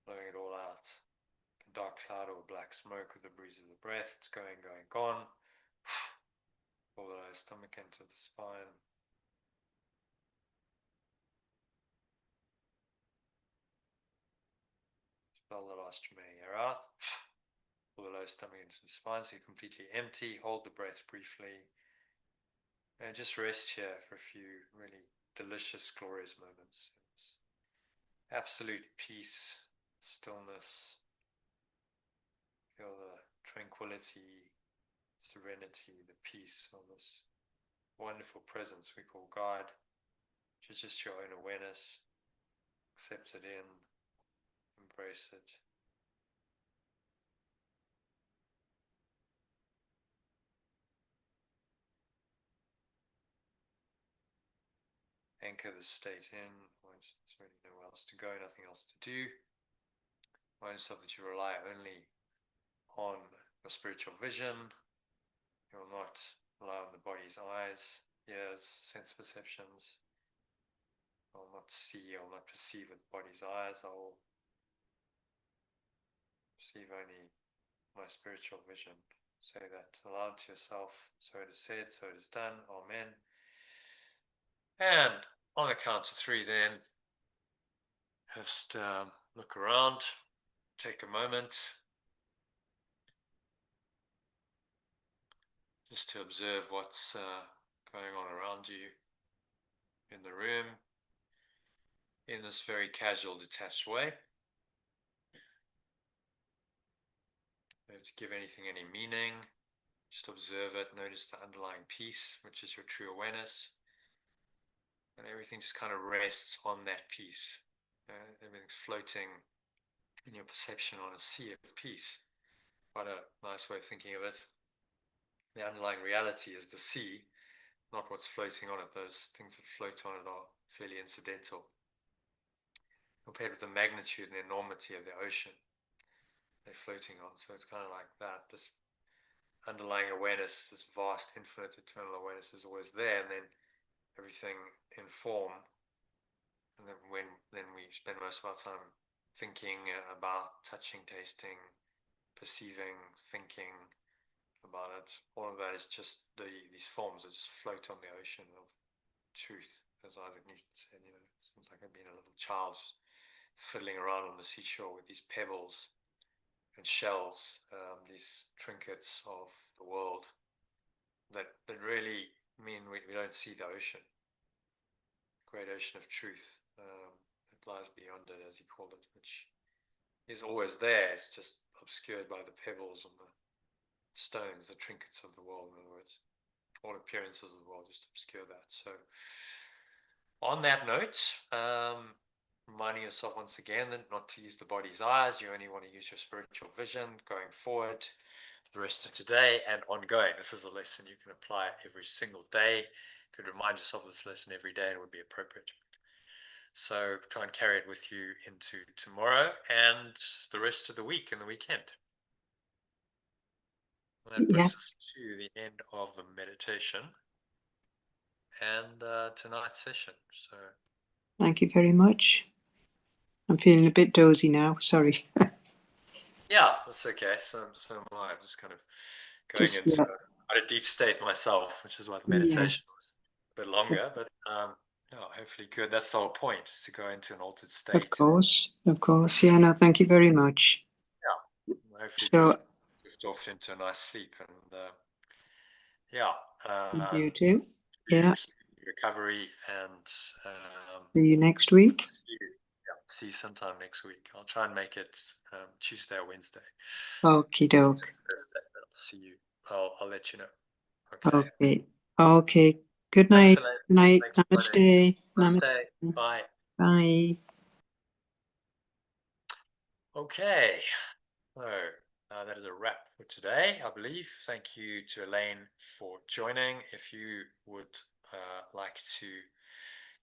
Blowing it all out. A dark cloud or black smoke with the breeze of the breath. It's going, gone. Pull the lower stomach into the spine. Expel the last remaining air out. Pull the lower stomach into the spine so you're completely empty. Hold the breath briefly. And just rest here for a few really delicious, glorious moments. It's absolute peace, stillness. Feel the tranquility, serenity, the peace of this wonderful presence we call God, which is just your own awareness. Accept it in, embrace it. Anchor the state in. There's really nowhere else to go, nothing else to do. Remind yourself that you rely only on your spiritual vision. You will not rely on the body's eyes, ears, sense perceptions. I will not see, I will not perceive with the body's eyes. I will perceive only my spiritual vision. Say that aloud to yourself. So it is said, so it is done. Amen. And on the count of 3 then, just look around, take a moment just to observe what's going on around you in the room in this very casual, detached way. Don't have to give anything any meaning, just observe it, notice the underlying peace, which is your true awareness. And everything just kind of rests on that peace. Everything's floating in your perception on a sea of peace. Quite a nice way of thinking of it. The underlying reality is the sea, not what's floating on it. Those things that float on it are fairly incidental compared with the magnitude and the enormity of the ocean they're floating on. So it's kind of like that. This underlying awareness, this vast, infinite, eternal awareness is always there, and then everything in form. And then we spend most of our time thinking about touching, tasting, perceiving, thinking about it. All of that is just these forms that just float on the ocean of truth, as Isaac Newton said. It seems like I've been a little child fiddling around on the seashore with these pebbles and shells, these trinkets of the world that really mean we don't see the ocean. Great ocean of truth that lies beyond it, as he called it, which is always there. It's just obscured by the pebbles and the stones, the trinkets of the world. In other words, all appearances of the world just obscure that. So on that note, reminding yourself once again that not to use the body's eyes. You only want to use your spiritual vision going forward the rest of today and ongoing. This is a lesson you can apply every single day. You could remind yourself of this lesson every day and it would be appropriate. So try and carry it with you into tomorrow and the rest of the week and the weekend. And that brings us to the end of the meditation and tonight's session. So thank you very much. I'm feeling a bit dozy now. Sorry. Yeah, that's okay. So am I. I'm just kind of going into a deep state myself, which is why the Yeah. meditation was a bit longer, but hopefully good. That's the whole point, is to go into an altered state. Of course. Yeah, no, thank you very much. Yeah, hopefully So, drift off into a nice sleep, and you too. Yeah. recovery, and See you next week. see you sometime next week. I'll try and make it Tuesday or Wednesday. Okie doke. I'll see you. I'll let you know. Okay. Okay. Good night. Excellent. Good night. Thanks for joining. Namaste. Namaste. Bye. Bye. Okay. So that is a wrap for today, I believe. Thank you to Elaine for joining. If you would like to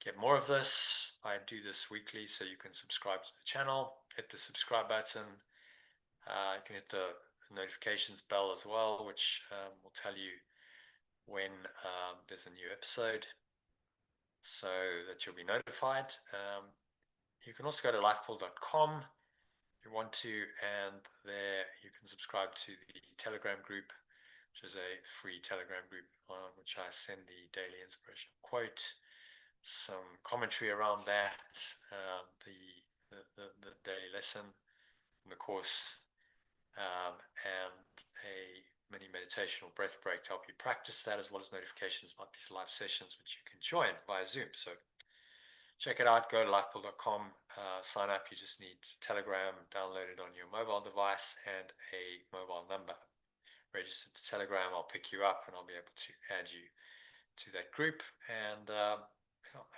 get more of this, I do this weekly, so you can subscribe to the channel. Hit the subscribe button. You can hit the notifications bell as well, which will tell you when there's a new episode, so that you'll be notified. You can also go to lifepool.com if you want to, and there you can subscribe to the Telegram group, which is a free Telegram group on which I send the daily inspirational quote, some commentary around that, the daily lesson in the course, and a mini meditation or breath break to help you practice that, as well as notifications about these live sessions, which you can join via Zoom. So check it out. Go to lifepool.com, sign up. You just need Telegram downloaded on your mobile device and a mobile number. Register to Telegram. I'll pick you up and I'll be able to add you to that group. And I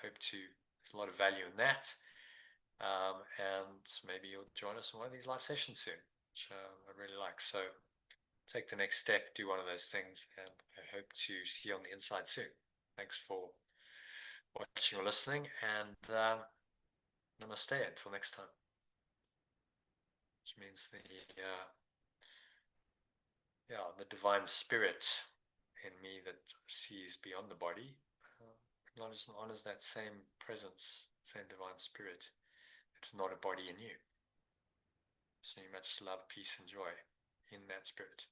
hope to, there's a lot of value in that. And maybe you'll join us in one of these live sessions soon, which I really like. So take the next step, do one of those things, and I hope to see you on the inside soon. Thanks for watching or listening, and namaste until next time. Which means the divine spirit in me that sees beyond the body acknowledges and honors that same presence, same divine spirit. It's not a body in you. So much love, peace, and joy in that spirit.